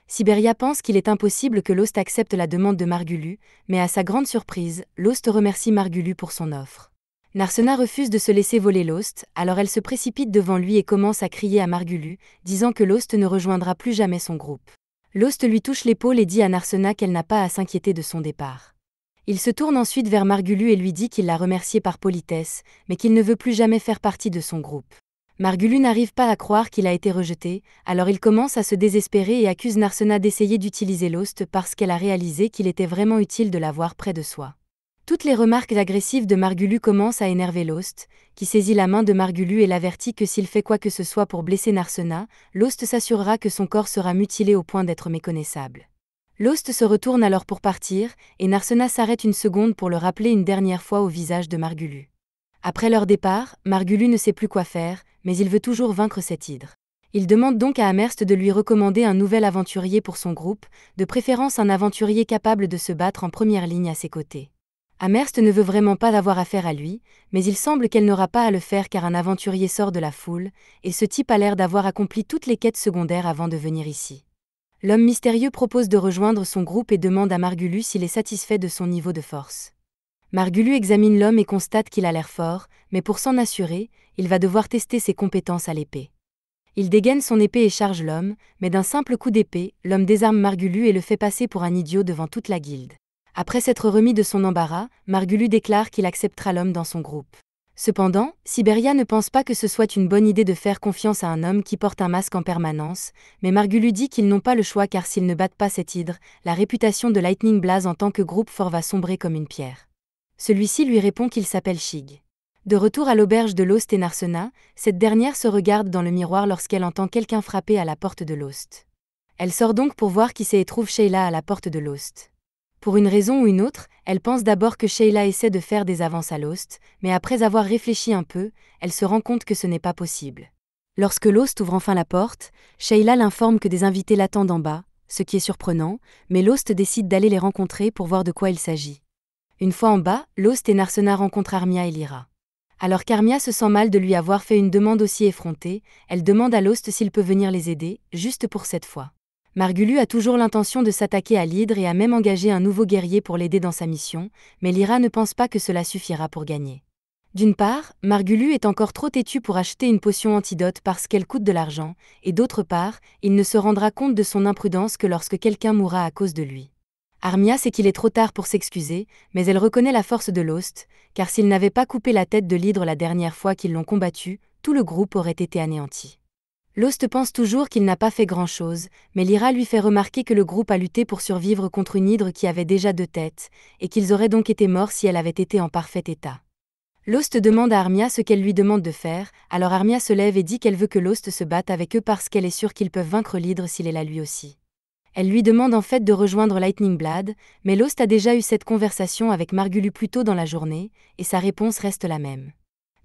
Siberia pense qu'il est impossible que Lost accepte la demande de Margulu, mais à sa grande surprise, Lost remercie Margulu pour son offre. Narsena refuse de se laisser voler Lost, alors elle se précipite devant lui et commence à crier à Margulu, disant que Lost ne rejoindra plus jamais son groupe. Lost lui touche l'épaule et dit à Narsena qu'elle n'a pas à s'inquiéter de son départ. Il se tourne ensuite vers Margulu et lui dit qu'il l'a remercié par politesse, mais qu'il ne veut plus jamais faire partie de son groupe. Margulu n'arrive pas à croire qu'il a été rejeté, alors il commence à se désespérer et accuse Narsena d'essayer d'utiliser Lost parce qu'elle a réalisé qu'il était vraiment utile de l'avoir près de soi. Toutes les remarques agressives de Margulu commencent à énerver Lost, qui saisit la main de Margulu et l'avertit que s'il fait quoi que ce soit pour blesser Narsena, Lost s'assurera que son corps sera mutilé au point d'être méconnaissable. Lost se retourne alors pour partir, et Narsena s'arrête une seconde pour le rappeler une dernière fois au visage de Margulu. Après leur départ, Margulu ne sait plus quoi faire, mais il veut toujours vaincre cet hydre. Il demande donc à Amherst de lui recommander un nouvel aventurier pour son groupe, de préférence un aventurier capable de se battre en première ligne à ses côtés. Amherst ne veut vraiment pas avoir affaire à lui, mais il semble qu'elle n'aura pas à le faire car un aventurier sort de la foule, et ce type a l'air d'avoir accompli toutes les quêtes secondaires avant de venir ici. L'homme mystérieux propose de rejoindre son groupe et demande à Margulu s'il est satisfait de son niveau de force. Margulu examine l'homme et constate qu'il a l'air fort, mais pour s'en assurer, il va devoir tester ses compétences à l'épée. Il dégaine son épée et charge l'homme, mais d'un simple coup d'épée, l'homme désarme Margulu et le fait passer pour un idiot devant toute la guilde. Après s'être remis de son embarras, Margulu déclare qu'il acceptera l'homme dans son groupe. Cependant, Siberia ne pense pas que ce soit une bonne idée de faire confiance à un homme qui porte un masque en permanence, mais Margulu dit qu'ils n'ont pas le choix car s'ils ne battent pas cet hydre, la réputation de Lightning Blaze en tant que groupe fort va sombrer comme une pierre. Celui-ci lui répond qu'il s'appelle Shig. De retour à l'auberge de Lost et Narsena, cette dernière se regarde dans le miroir lorsqu'elle entend quelqu'un frapper à la porte de Lost. Elle sort donc pour voir qui c'est et trouve Sheila à la porte de Lost. Pour une raison ou une autre, elle pense d'abord que Sheila essaie de faire des avances à Lost, mais après avoir réfléchi un peu, elle se rend compte que ce n'est pas possible. Lorsque Lost ouvre enfin la porte, Sheila l'informe que des invités l'attendent en bas, ce qui est surprenant, mais Lost décide d'aller les rencontrer pour voir de quoi il s'agit. Une fois en bas, Lost et Narsena rencontrent Armia et Lyra. Alors qu'Armia se sent mal de lui avoir fait une demande aussi effrontée, elle demande à Lost s'il peut venir les aider, juste pour cette fois. Margulu a toujours l'intention de s'attaquer à l'hydre et a même engagé un nouveau guerrier pour l'aider dans sa mission, mais Lyra ne pense pas que cela suffira pour gagner. D'une part, Margulu est encore trop têtu pour acheter une potion antidote parce qu'elle coûte de l'argent, et d'autre part, il ne se rendra compte de son imprudence que lorsque quelqu'un mourra à cause de lui. Armia sait qu'il est trop tard pour s'excuser, mais elle reconnaît la force de Lost, car s'ils n'avaient pas coupé la tête de l'hydre la dernière fois qu'ils l'ont combattu, tout le groupe aurait été anéanti. Lost pense toujours qu'il n'a pas fait grand-chose, mais Lyra lui fait remarquer que le groupe a lutté pour survivre contre une hydre qui avait déjà 2 têtes, et qu'ils auraient donc été morts si elle avait été en parfait état. Lost demande à Armia ce qu'elle lui demande de faire, alors Armia se lève et dit qu'elle veut que Lost se batte avec eux parce qu'elle est sûre qu'ils peuvent vaincre l'hydre s'il est là lui aussi. Elle lui demande en fait de rejoindre Lightning Blade, mais Lost a déjà eu cette conversation avec Margulu plus tôt dans la journée, et sa réponse reste la même.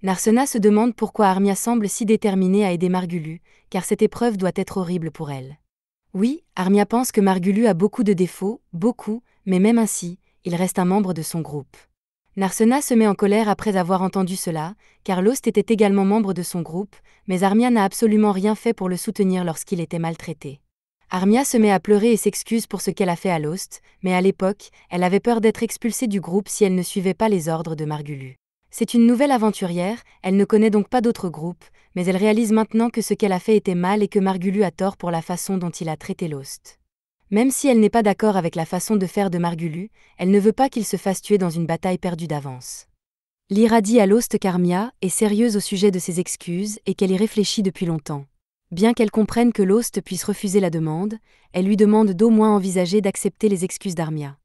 Narsena se demande pourquoi Armia semble si déterminée à aider Margulu, car cette épreuve doit être horrible pour elle. Oui, Armia pense que Margulu a beaucoup de défauts, beaucoup, mais même ainsi, il reste un membre de son groupe. Narsena se met en colère après avoir entendu cela, car Lost était également membre de son groupe, mais Armia n'a absolument rien fait pour le soutenir lorsqu'il était maltraité. Armia se met à pleurer et s'excuse pour ce qu'elle a fait à Lost, mais à l'époque, elle avait peur d'être expulsée du groupe si elle ne suivait pas les ordres de Margulu. C'est une nouvelle aventurière, elle ne connaît donc pas d'autres groupes, mais elle réalise maintenant que ce qu'elle a fait était mal et que Margulu a tort pour la façon dont il a traité Lost. Même si elle n'est pas d'accord avec la façon de faire de Margulu, elle ne veut pas qu'il se fasse tuer dans une bataille perdue d'avance. Lyra dit à Lost qu'Armia est sérieuse au sujet de ses excuses et qu'elle y réfléchit depuis longtemps. Bien qu'elle comprenne que Lost puisse refuser la demande, elle lui demande d'au moins envisager d'accepter les excuses d'Armia.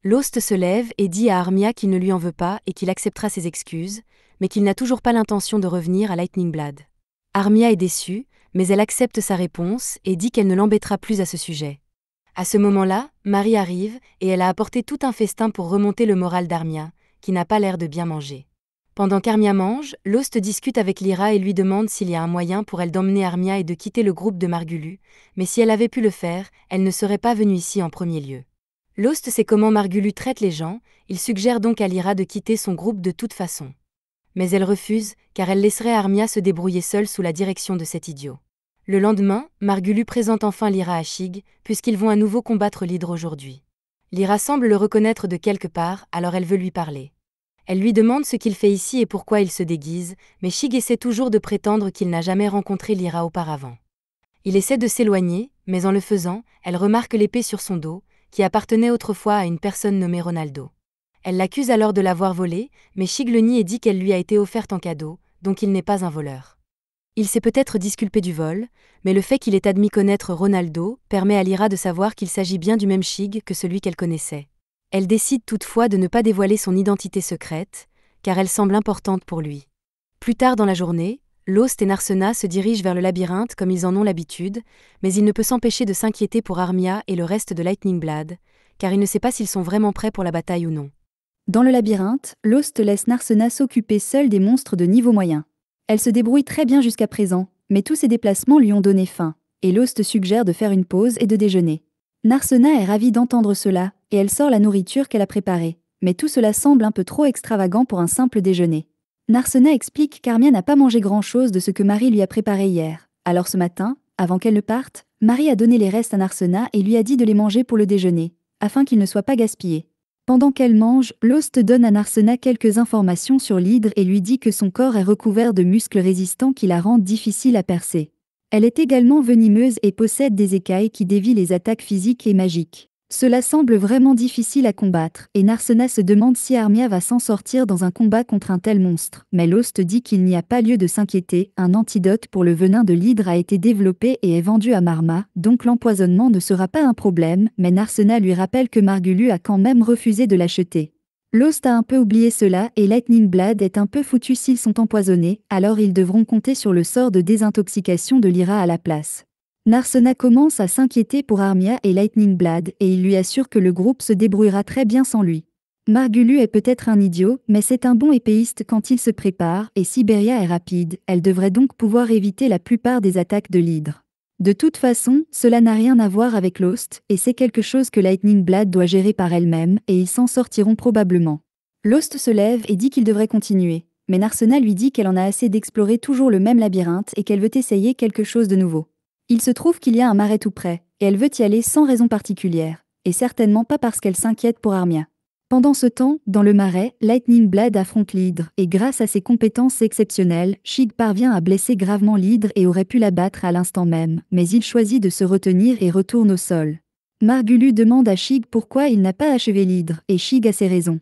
Lost se lève et dit à Armia qu'il ne lui en veut pas et qu'il acceptera ses excuses, mais qu'il n'a toujours pas l'intention de revenir à Lightning Blade. Armia est déçue, mais elle accepte sa réponse et dit qu'elle ne l'embêtera plus à ce sujet. À ce moment-là, Marie arrive et elle a apporté tout un festin pour remonter le moral d'Armia, qui n'a pas l'air de bien manger. Pendant qu'Armia mange, Lost discute avec Lyra et lui demande s'il y a un moyen pour elle d'emmener Armia et de quitter le groupe de Margulu, mais si elle avait pu le faire, elle ne serait pas venue ici en premier lieu. Lost sait comment Margulu traite les gens, il suggère donc à Lyra de quitter son groupe de toute façon. Mais elle refuse, car elle laisserait Armia se débrouiller seule sous la direction de cet idiot. Le lendemain, Margulu présente enfin Lyra à Shig, puisqu'ils vont à nouveau combattre l'hydre aujourd'hui. Lyra semble le reconnaître de quelque part, alors elle veut lui parler. Elle lui demande ce qu'il fait ici et pourquoi il se déguise, mais Shig essaie toujours de prétendre qu'il n'a jamais rencontré Lyra auparavant. Il essaie de s'éloigner, mais en le faisant, elle remarque l'épée sur son dos, qui appartenait autrefois à une personne nommée Ronaldo. Elle l'accuse alors de l'avoir volée, mais Shig le nie et dit qu'elle lui a été offerte en cadeau, donc il n'est pas un voleur. Il s'est peut-être disculpé du vol, mais le fait qu'il ait admis connaître Ronaldo permet à Lyra de savoir qu'il s'agit bien du même Shig que celui qu'elle connaissait. Elle décide toutefois de ne pas dévoiler son identité secrète, car elle semble importante pour lui. Plus tard dans la journée, Lost et Narsena se dirigent vers le labyrinthe comme ils en ont l'habitude, mais il ne peut s'empêcher de s'inquiéter pour Armia et le reste de Lightning Blade, car il ne sait pas s'ils sont vraiment prêts pour la bataille ou non. Dans le labyrinthe, Lost laisse Narsena s'occuper seule des monstres de niveau moyen. Elle se débrouille très bien jusqu'à présent, mais tous ses déplacements lui ont donné faim, et Lost suggère de faire une pause et de déjeuner. Narsena est ravie d'entendre cela, et elle sort la nourriture qu'elle a préparée, mais tout cela semble un peu trop extravagant pour un simple déjeuner. Narsena explique qu'Armia n'a pas mangé grand-chose de ce que Marie lui a préparé hier, alors ce matin, avant qu'elle ne parte, Marie a donné les restes à Narsena et lui a dit de les manger pour le déjeuner, afin qu'ils ne soient pas gaspillés. Pendant qu'elle mange, Lost donne à Narsena quelques informations sur l'hydre et lui dit que son corps est recouvert de muscles résistants qui la rendent difficile à percer. Elle est également venimeuse et possède des écailles qui dévient les attaques physiques et magiques. Cela semble vraiment difficile à combattre, et Narsena se demande si Armia va s'en sortir dans un combat contre un tel monstre. Mais Lost dit qu'il n'y a pas lieu de s'inquiéter, un antidote pour le venin de l'hydre a été développé et est vendu à Marma, donc l'empoisonnement ne sera pas un problème, mais Narsena lui rappelle que Margulu a quand même refusé de l'acheter. Lost a un peu oublié cela et Lightning Blade est un peu foutu s'ils sont empoisonnés, alors ils devront compter sur le sort de désintoxication de Lyra à la place. Narsena commence à s'inquiéter pour Armia et Lightning Blade et il lui assure que le groupe se débrouillera très bien sans lui. Margulu est peut-être un idiot, mais c'est un bon épéiste quand il se prépare et Siberia est rapide, elle devrait donc pouvoir éviter la plupart des attaques de l'hydre. De toute façon, cela n'a rien à voir avec Lost, et c'est quelque chose que Lightning Blade doit gérer par elle-même, et ils s'en sortiront probablement. Lost se lève et dit qu'il devrait continuer, mais Narsena lui dit qu'elle en a assez d'explorer toujours le même labyrinthe et qu'elle veut essayer quelque chose de nouveau. Il se trouve qu'il y a un marais tout près, et elle veut y aller sans raison particulière, et certainement pas parce qu'elle s'inquiète pour Armia. Pendant ce temps, dans le marais, Lightning Blade affronte l'hydre, et grâce à ses compétences exceptionnelles, Shig parvient à blesser gravement l'hydre et aurait pu l'abattre à l'instant même, mais il choisit de se retenir et retourne au sol. Margulu demande à Shig pourquoi il n'a pas achevé l'hydre, et Shig a ses raisons.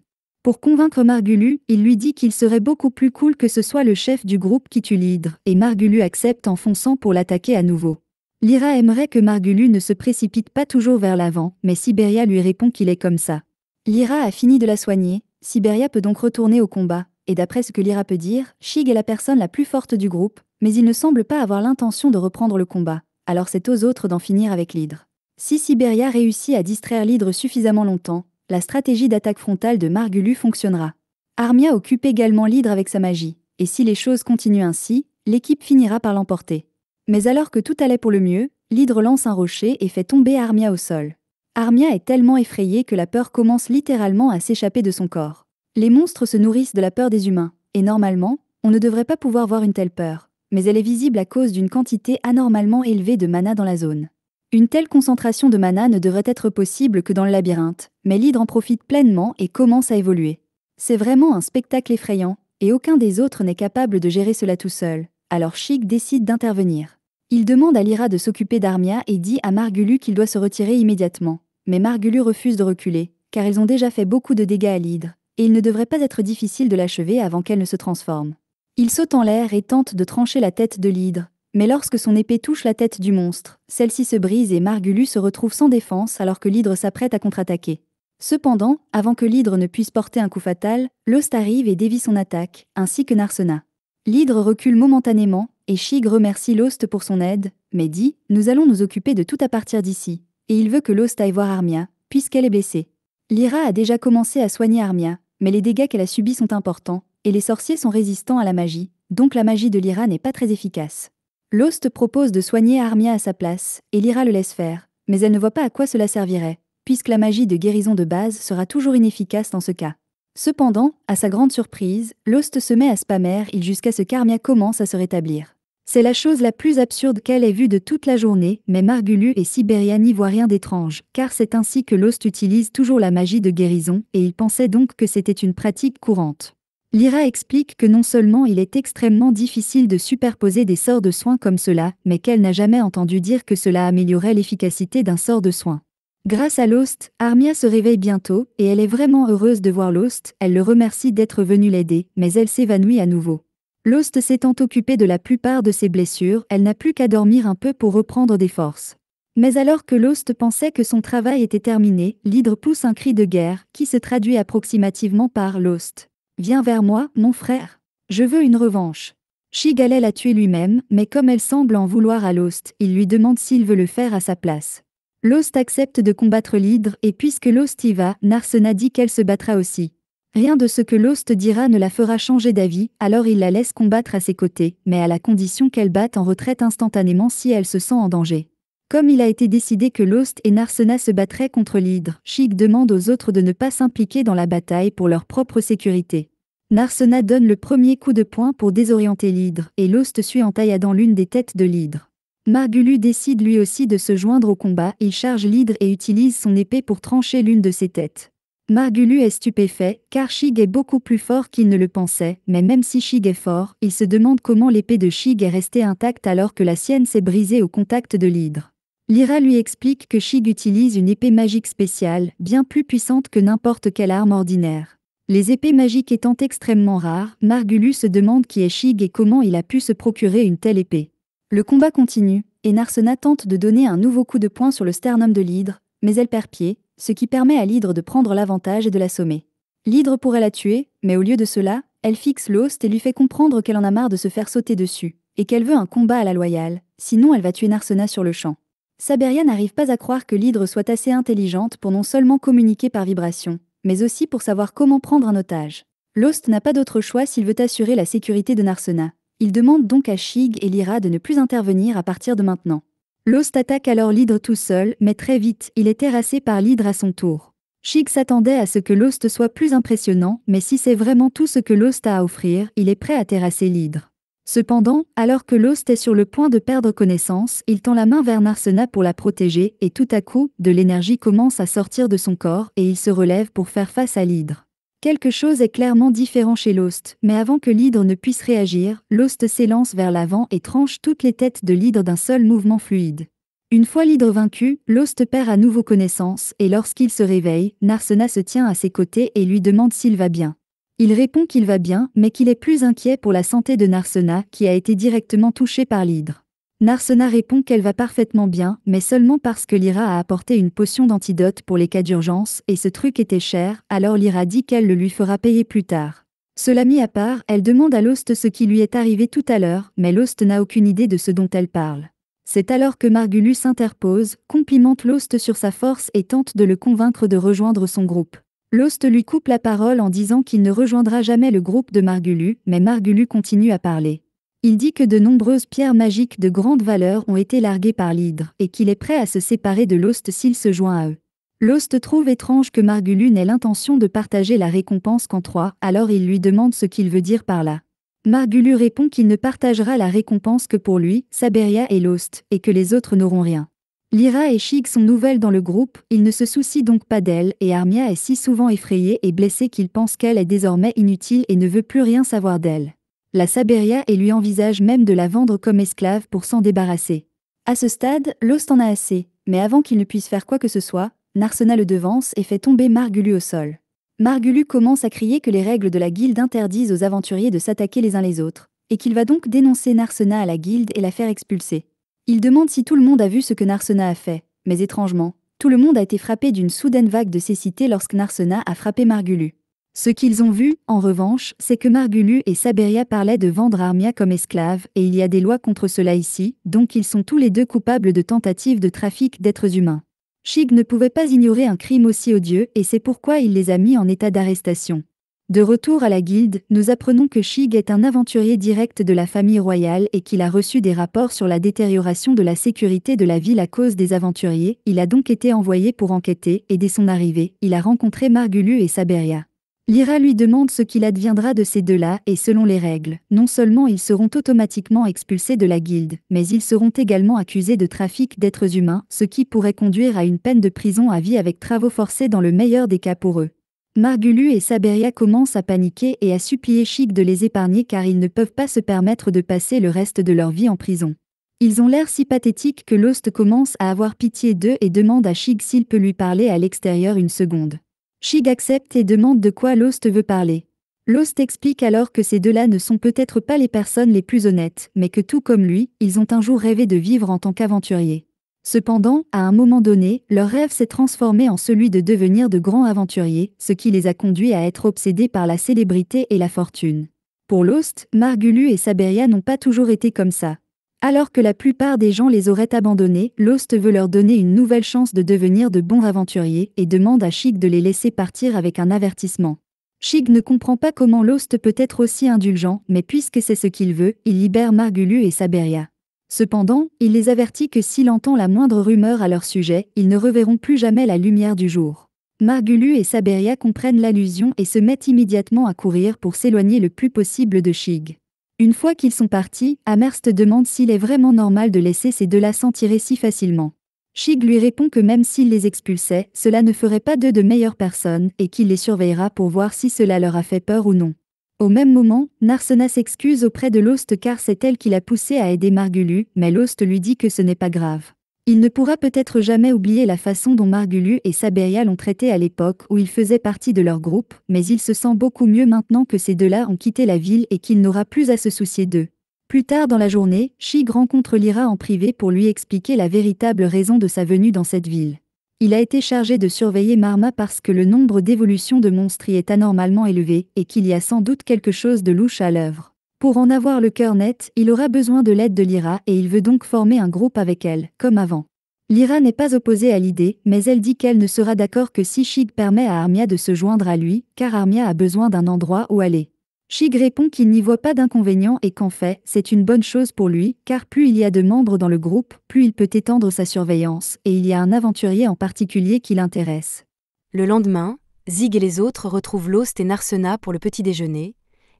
Pour convaincre Margulu, il lui dit qu'il serait beaucoup plus cool que ce soit le chef du groupe qui tue l'hydre, et Margulu accepte en fonçant pour l'attaquer à nouveau. Lyra aimerait que Margulu ne se précipite pas toujours vers l'avant, mais Siberia lui répond qu'il est comme ça. Lyra a fini de la soigner, Siberia peut donc retourner au combat, et d'après ce que Lyra peut dire, Shig est la personne la plus forte du groupe, mais il ne semble pas avoir l'intention de reprendre le combat, alors c'est aux autres d'en finir avec l'hydre. Si Siberia réussit à distraire l'hydre suffisamment longtemps, la stratégie d'attaque frontale de Margulu fonctionnera. Armia occupe également l'hydre avec sa magie, et si les choses continuent ainsi, l'équipe finira par l'emporter. Mais alors que tout allait pour le mieux, l'hydre lance un rocher et fait tomber Armia au sol. Armia est tellement effrayée que la peur commence littéralement à s'échapper de son corps. Les monstres se nourrissent de la peur des humains, et normalement, on ne devrait pas pouvoir voir une telle peur, mais elle est visible à cause d'une quantité anormalement élevée de mana dans la zone. Une telle concentration de mana ne devrait être possible que dans le labyrinthe, mais l'hydre en profite pleinement et commence à évoluer. C'est vraiment un spectacle effrayant, et aucun des autres n'est capable de gérer cela tout seul, alors Shig décide d'intervenir. Il demande à Lyra de s'occuper d'Armia et dit à Margulu qu'il doit se retirer immédiatement, mais Margulu refuse de reculer, car ils ont déjà fait beaucoup de dégâts à l'hydre, et il ne devrait pas être difficile de l'achever avant qu'elle ne se transforme. Il saute en l'air et tente de trancher la tête de l'hydre, mais lorsque son épée touche la tête du monstre, celle-ci se brise et Margulu se retrouve sans défense alors que l'hydre s'apprête à contre-attaquer. Cependant, avant que l'hydre ne puisse porter un coup fatal, Lost arrive et dévie son attaque, ainsi que Narsena. L'hydre recule momentanément, et Shig remercie Lost pour son aide, mais dit « Nous allons nous occuper de tout à partir d'ici », et il veut que Lost aille voir Armia, puisqu'elle est blessée. Lyra a déjà commencé à soigner Armia, mais les dégâts qu'elle a subis sont importants, et les sorciers sont résistants à la magie, donc la magie de Lyra n'est pas très efficace. Lost propose de soigner Armia à sa place, et Lyra le laisse faire, mais elle ne voit pas à quoi cela servirait, puisque la magie de guérison de base sera toujours inefficace dans ce cas. Cependant, à sa grande surprise, Lost se met à spammer il jusqu'à ce qu'Armia commence à se rétablir. C'est la chose la plus absurde qu'elle ait vue de toute la journée, mais Margulu et Siberia n'y voient rien d'étrange, car c'est ainsi que Lost utilise toujours la magie de guérison, et il pensait donc que c'était une pratique courante. Lyra explique que non seulement il est extrêmement difficile de superposer des sorts de soins comme cela, mais qu'elle n'a jamais entendu dire que cela améliorait l'efficacité d'un sort de soin. Grâce à Lost, Armia se réveille bientôt, et elle est vraiment heureuse de voir Lost, elle le remercie d'être venu l'aider, mais elle s'évanouit à nouveau. Lost s'étant occupée de la plupart de ses blessures, elle n'a plus qu'à dormir un peu pour reprendre des forces. Mais alors que Lost pensait que son travail était terminé, l'hydre pousse un cri de guerre, qui se traduit approximativement par Lost. « Viens vers moi, mon frère. Je veux une revanche. » Shig allait la tuer lui-même, mais comme elle semble en vouloir à Lost, il lui demande s'il veut le faire à sa place. Lost accepte de combattre l'hydre et puisque Lost y va, Narsena dit qu'elle se battra aussi. Rien de ce que Lost dira ne la fera changer d'avis, alors il la laisse combattre à ses côtés, mais à la condition qu'elle batte en retraite instantanément si elle se sent en danger. Comme il a été décidé que Lost et Narsena se battraient contre l'hydre, Shig demande aux autres de ne pas s'impliquer dans la bataille pour leur propre sécurité. Narsena donne le premier coup de poing pour désorienter l'hydre, et Lost suit en tailladant l'une des têtes de l'hydre. Margulu décide lui aussi de se joindre au combat, il charge l'hydre et utilise son épée pour trancher l'une de ses têtes. Margulu est stupéfait, car Shig est beaucoup plus fort qu'il ne le pensait, mais même si Shig est fort, il se demande comment l'épée de Shig est restée intacte alors que la sienne s'est brisée au contact de l'hydre. Lyra lui explique que Shig utilise une épée magique spéciale, bien plus puissante que n'importe quelle arme ordinaire. Les épées magiques étant extrêmement rares, Margulu se demande qui est Shig et comment il a pu se procurer une telle épée. Le combat continue, et Narsena tente de donner un nouveau coup de poing sur le sternum de l'hydre, mais elle perd pied, ce qui permet à l'hydre de prendre l'avantage et de l'assommer. L'hydre pourrait la tuer, mais au lieu de cela, elle fixe Lost et lui fait comprendre qu'elle en a marre de se faire sauter dessus, et qu'elle veut un combat à la loyale, sinon elle va tuer Narsena sur le champ. Saberia n'arrive pas à croire que l'hydre soit assez intelligente pour non seulement communiquer par vibration, mais aussi pour savoir comment prendre un otage. Lost n'a pas d'autre choix s'il veut assurer la sécurité de Narsena. Il demande donc à Shig et Lyra de ne plus intervenir à partir de maintenant. Lost attaque alors l'hydre tout seul, mais très vite, il est terrassé par l'hydre à son tour. Shig s'attendait à ce que Lost soit plus impressionnant, mais si c'est vraiment tout ce que Lost a à offrir, il est prêt à terrasser l'hydre. Cependant, alors que Lost est sur le point de perdre connaissance, il tend la main vers Narsena pour la protéger, et tout à coup, de l'énergie commence à sortir de son corps et il se relève pour faire face à l'hydre. Quelque chose est clairement différent chez Lost, mais avant que l'hydre ne puisse réagir, Lost s'élance vers l'avant et tranche toutes les têtes de l'hydre d'un seul mouvement fluide. Une fois l'hydre vaincu, Lost perd à nouveau connaissance et lorsqu'il se réveille, Narsena se tient à ses côtés et lui demande s'il va bien. Il répond qu'il va bien, mais qu'il est plus inquiet pour la santé de Narsena qui a été directement touchée par l'hydre. Narsena répond qu'elle va parfaitement bien, mais seulement parce que Lyra a apporté une potion d'antidote pour les cas d'urgence et ce truc était cher, alors Lyra dit qu'elle le lui fera payer plus tard. Cela mis à part, elle demande à Lost ce qui lui est arrivé tout à l'heure, mais Lost n'a aucune idée de ce dont elle parle. C'est alors que Margulius interpose, complimente Lost sur sa force et tente de le convaincre de rejoindre son groupe. Lost lui coupe la parole en disant qu'il ne rejoindra jamais le groupe de Margulu, mais Margulu continue à parler. Il dit que de nombreuses pierres magiques de grande valeur ont été larguées par l'hydre et qu'il est prêt à se séparer de Lost s'il se joint à eux. Lost trouve étrange que Margulu n'ait l'intention de partager la récompense qu'en trois, alors il lui demande ce qu'il veut dire par là. Margulu répond qu'il ne partagera la récompense que pour lui, Saberia et Lost, et que les autres n'auront rien. Lyra et Shig sont nouvelles dans le groupe, ils ne se soucient donc pas d'elle et Armia est si souvent effrayée et blessée qu'il pense qu'elle est désormais inutile et ne veut plus rien savoir d'elle. La Saberia et lui envisage même de la vendre comme esclave pour s'en débarrasser. À ce stade, Lost en a assez, mais avant qu'il ne puisse faire quoi que ce soit, Narsena le devance et fait tomber Margulu au sol. Margulu commence à crier que les règles de la guilde interdisent aux aventuriers de s'attaquer les uns les autres, et qu'il va donc dénoncer Narsena à la guilde et la faire expulser. Il demande si tout le monde a vu ce que Narsena a fait, mais étrangement, tout le monde a été frappé d'une soudaine vague de cécité lorsque Narsena a frappé Margulu. Ce qu'ils ont vu, en revanche, c'est que Margulu et Saberia parlaient de vendre Armia comme esclave et il y a des lois contre cela ici, donc ils sont tous les deux coupables de tentative de trafic d'êtres humains. Shig ne pouvait pas ignorer un crime aussi odieux et c'est pourquoi il les a mis en état d'arrestation. De retour à la guilde, nous apprenons que Shig est un aventurier direct de la famille royale et qu'il a reçu des rapports sur la détérioration de la sécurité de la ville à cause des aventuriers, il a donc été envoyé pour enquêter et dès son arrivée, il a rencontré Margulu et Saberia. Lyra lui demande ce qu'il adviendra de ces deux-là et selon les règles, non seulement ils seront automatiquement expulsés de la guilde, mais ils seront également accusés de trafic d'êtres humains, ce qui pourrait conduire à une peine de prison à vie avec travaux forcés dans le meilleur des cas pour eux. Margulu et Saberia commencent à paniquer et à supplier Shig de les épargner car ils ne peuvent pas se permettre de passer le reste de leur vie en prison. Ils ont l'air si pathétiques que Lost commence à avoir pitié d'eux et demande à Shig s'il peut lui parler à l'extérieur une seconde. Shig accepte et demande de quoi Lost veut parler. Lost explique alors que ces deux-là ne sont peut-être pas les personnes les plus honnêtes, mais que tout comme lui, ils ont un jour rêvé de vivre en tant qu'aventuriers. Cependant, à un moment donné, leur rêve s'est transformé en celui de devenir de grands aventuriers, ce qui les a conduits à être obsédés par la célébrité et la fortune. Pour Lost, Margulu et Saberia n'ont pas toujours été comme ça. Alors que la plupart des gens les auraient abandonnés, Lost veut leur donner une nouvelle chance de devenir de bons aventuriers et demande à Shig de les laisser partir avec un avertissement. Shig ne comprend pas comment Lost peut être aussi indulgent, mais puisque c'est ce qu'il veut, il libère Margulu et Saberia. Cependant, il les avertit que s'il entend la moindre rumeur à leur sujet, ils ne reverront plus jamais la lumière du jour. Margulu et Saberia comprennent l'allusion et se mettent immédiatement à courir pour s'éloigner le plus possible de Shig. Une fois qu'ils sont partis, Amherst demande s'il est vraiment normal de laisser ces deux-là s'en tirer si facilement. Shig lui répond que même s'il les expulsait, cela ne ferait pas d'eux de meilleures personnes et qu'il les surveillera pour voir si cela leur a fait peur ou non. Au même moment, Narsena s'excuse auprès de Lost car c'est elle qui l'a poussé à aider Margulu, mais Lost lui dit que ce n'est pas grave. Il ne pourra peut-être jamais oublier la façon dont Margulu et Saberia l'ont traité à l'époque où il faisait partie de leur groupe, mais il se sent beaucoup mieux maintenant que ces deux-là ont quitté la ville et qu'il n'aura plus à se soucier d'eux. Plus tard dans la journée, Shig rencontre Lyra en privé pour lui expliquer la véritable raison de sa venue dans cette ville. Il a été chargé de surveiller Marma parce que le nombre d'évolutions de monstres y est anormalement élevé et qu'il y a sans doute quelque chose de louche à l'œuvre. Pour en avoir le cœur net, il aura besoin de l'aide de Lyra et il veut donc former un groupe avec elle, comme avant. Lyra n'est pas opposée à l'idée, mais elle dit qu'elle ne sera d'accord que si Shig permet à Armia de se joindre à lui, car Armia a besoin d'un endroit où aller. Shig répond qu'il n'y voit pas d'inconvénient et qu'en fait, c'est une bonne chose pour lui, car plus il y a de membres dans le groupe, plus il peut étendre sa surveillance, et il y a un aventurier en particulier qui l'intéresse. Le lendemain, Zig et les autres retrouvent Lost et Narsena pour le petit déjeuner,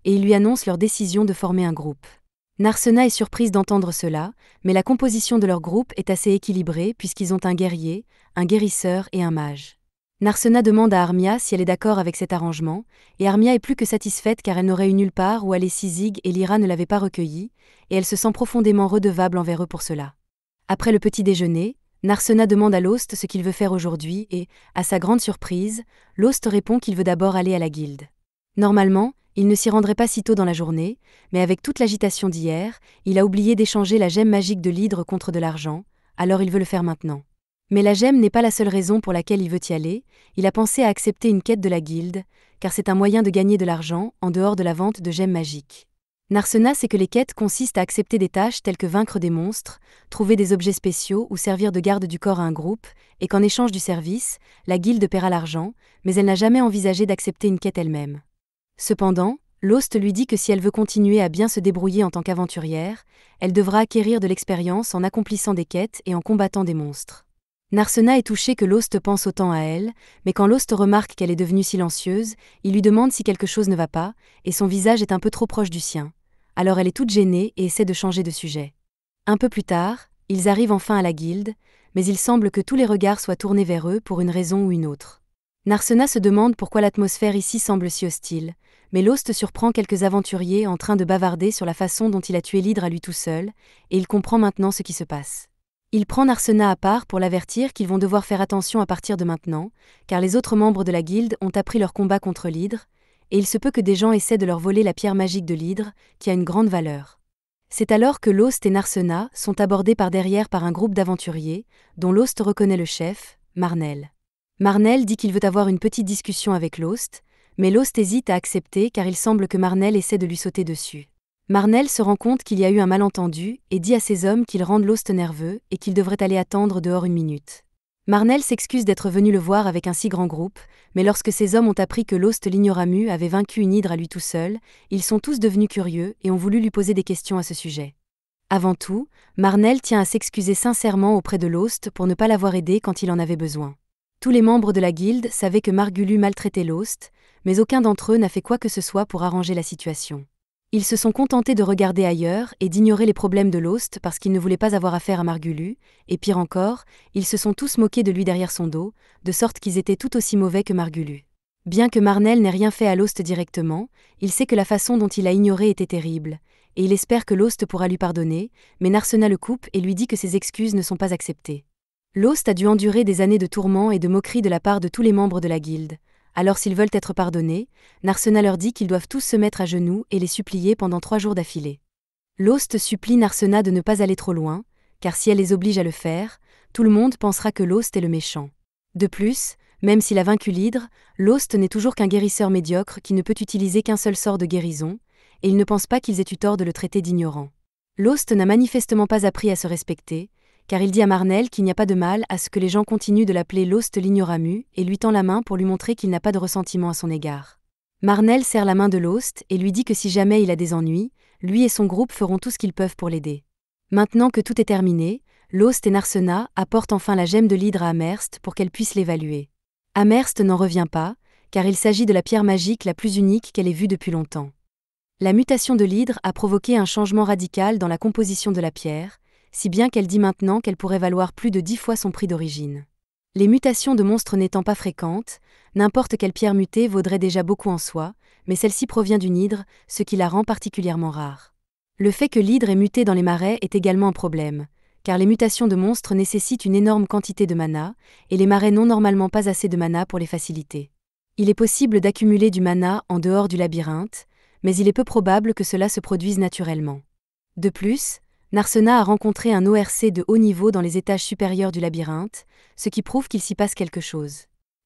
et ils lui annoncent leur décision de former un groupe. Narsena est surprise d'entendre cela, mais la composition de leur groupe est assez équilibrée puisqu'ils ont un guerrier, un guérisseur et un mage. Narsena demande à Armia si elle est d'accord avec cet arrangement, et Armia est plus que satisfaite car elle n'aurait eu nulle part où aller si Zig et Lyra ne l'avaient pas recueillie, et elle se sent profondément redevable envers eux pour cela. Après le petit déjeuner, Narsena demande à Lost ce qu'il veut faire aujourd'hui et, à sa grande surprise, Lost répond qu'il veut d'abord aller à la guilde. Normalement, il ne s'y rendrait pas si tôt dans la journée, mais avec toute l'agitation d'hier, il a oublié d'échanger la gemme magique de l'hydre contre de l'argent, alors il veut le faire maintenant. Mais la gemme n'est pas la seule raison pour laquelle il veut y aller, il a pensé à accepter une quête de la guilde, car c'est un moyen de gagner de l'argent en dehors de la vente de gemmes magiques. Narsena sait que les quêtes consistent à accepter des tâches telles que vaincre des monstres, trouver des objets spéciaux ou servir de garde du corps à un groupe, et qu'en échange du service, la guilde paiera l'argent, mais elle n'a jamais envisagé d'accepter une quête elle-même. Cependant, Lost lui dit que si elle veut continuer à bien se débrouiller en tant qu'aventurière, elle devra acquérir de l'expérience en accomplissant des quêtes et en combattant des monstres. Narsena est touchée que Lost pense autant à elle, mais quand Lost remarque qu'elle est devenue silencieuse, il lui demande si quelque chose ne va pas, et son visage est un peu trop proche du sien. Alors elle est toute gênée et essaie de changer de sujet. Un peu plus tard, ils arrivent enfin à la guilde, mais il semble que tous les regards soient tournés vers eux pour une raison ou une autre. Narsena se demande pourquoi l'atmosphère ici semble si hostile, mais Lost surprend quelques aventuriers en train de bavarder sur la façon dont il a tué l'hydre à lui tout seul, et il comprend maintenant ce qui se passe. Il prend Narsena à part pour l'avertir qu'ils vont devoir faire attention à partir de maintenant, car les autres membres de la guilde ont appris leur combat contre l'hydre, et il se peut que des gens essaient de leur voler la pierre magique de l'hydre, qui a une grande valeur. C'est alors que Lost et Narsena sont abordés par derrière par un groupe d'aventuriers, dont Lost reconnaît le chef, Marnell. Marnell dit qu'il veut avoir une petite discussion avec Lost, mais Lost hésite à accepter car il semble que Marnell essaie de lui sauter dessus. Marnell se rend compte qu'il y a eu un malentendu et dit à ses hommes qu'ils rendent Lost nerveux et qu'il devrait aller attendre dehors une minute. Marnell s'excuse d'être venu le voir avec un si grand groupe, mais lorsque ses hommes ont appris que Lost l'ignoramus avait vaincu une hydre à lui tout seul, ils sont tous devenus curieux et ont voulu lui poser des questions à ce sujet. Avant tout, Marnell tient à s'excuser sincèrement auprès de Lost pour ne pas l'avoir aidé quand il en avait besoin. Tous les membres de la guilde savaient que Margulu maltraitait Lost, mais aucun d'entre eux n'a fait quoi que ce soit pour arranger la situation. Ils se sont contentés de regarder ailleurs et d'ignorer les problèmes de Lost parce qu'ils ne voulaient pas avoir affaire à Margulu, et pire encore, ils se sont tous moqués de lui derrière son dos, de sorte qu'ils étaient tout aussi mauvais que Margulu. Bien que Marnell n'ait rien fait à Lost directement, il sait que la façon dont il a ignoré était terrible, et il espère que Lost pourra lui pardonner, mais Narsena le coupe et lui dit que ses excuses ne sont pas acceptées. Lost a dû endurer des années de tourments et de moqueries de la part de tous les membres de la guilde. Alors s'ils veulent être pardonnés, Narsena leur dit qu'ils doivent tous se mettre à genoux et les supplier pendant 3 jours d'affilée. Lost supplie Narsena de ne pas aller trop loin, car si elle les oblige à le faire, tout le monde pensera que Lost est le méchant. De plus, même s'il a vaincu l'hydre, Lost n'est toujours qu'un guérisseur médiocre qui ne peut utiliser qu'un seul sort de guérison, et il ne pense pas qu'ils aient eu tort de le traiter d'ignorant. Lost n'a manifestement pas appris à se respecter, car il dit à Marnell qu'il n'y a pas de mal à ce que les gens continuent de l'appeler Lost l'ignoramus et lui tend la main pour lui montrer qu'il n'a pas de ressentiment à son égard. Marnell serre la main de Lost et lui dit que si jamais il a des ennuis, lui et son groupe feront tout ce qu'ils peuvent pour l'aider. Maintenant que tout est terminé, Lost et Narsena apportent enfin la gemme de l'hydre à Amherst pour qu'elle puisse l'évaluer. Amherst n'en revient pas, car il s'agit de la pierre magique la plus unique qu'elle ait vue depuis longtemps. La mutation de l'hydre a provoqué un changement radical dans la composition de la pierre, si bien qu'elle dit maintenant qu'elle pourrait valoir plus de 10 fois son prix d'origine. Les mutations de monstres n'étant pas fréquentes, n'importe quelle pierre mutée vaudrait déjà beaucoup en soi, mais celle-ci provient d'une hydre, ce qui la rend particulièrement rare. Le fait que l'hydre est mutée dans les marais est également un problème, car les mutations de monstres nécessitent une énorme quantité de mana, et les marais n'ont normalement pas assez de mana pour les faciliter. Il est possible d'accumuler du mana en dehors du labyrinthe, mais il est peu probable que cela se produise naturellement. De plus, Narsena a rencontré un ORC de haut niveau dans les étages supérieurs du labyrinthe, ce qui prouve qu'il s'y passe quelque chose.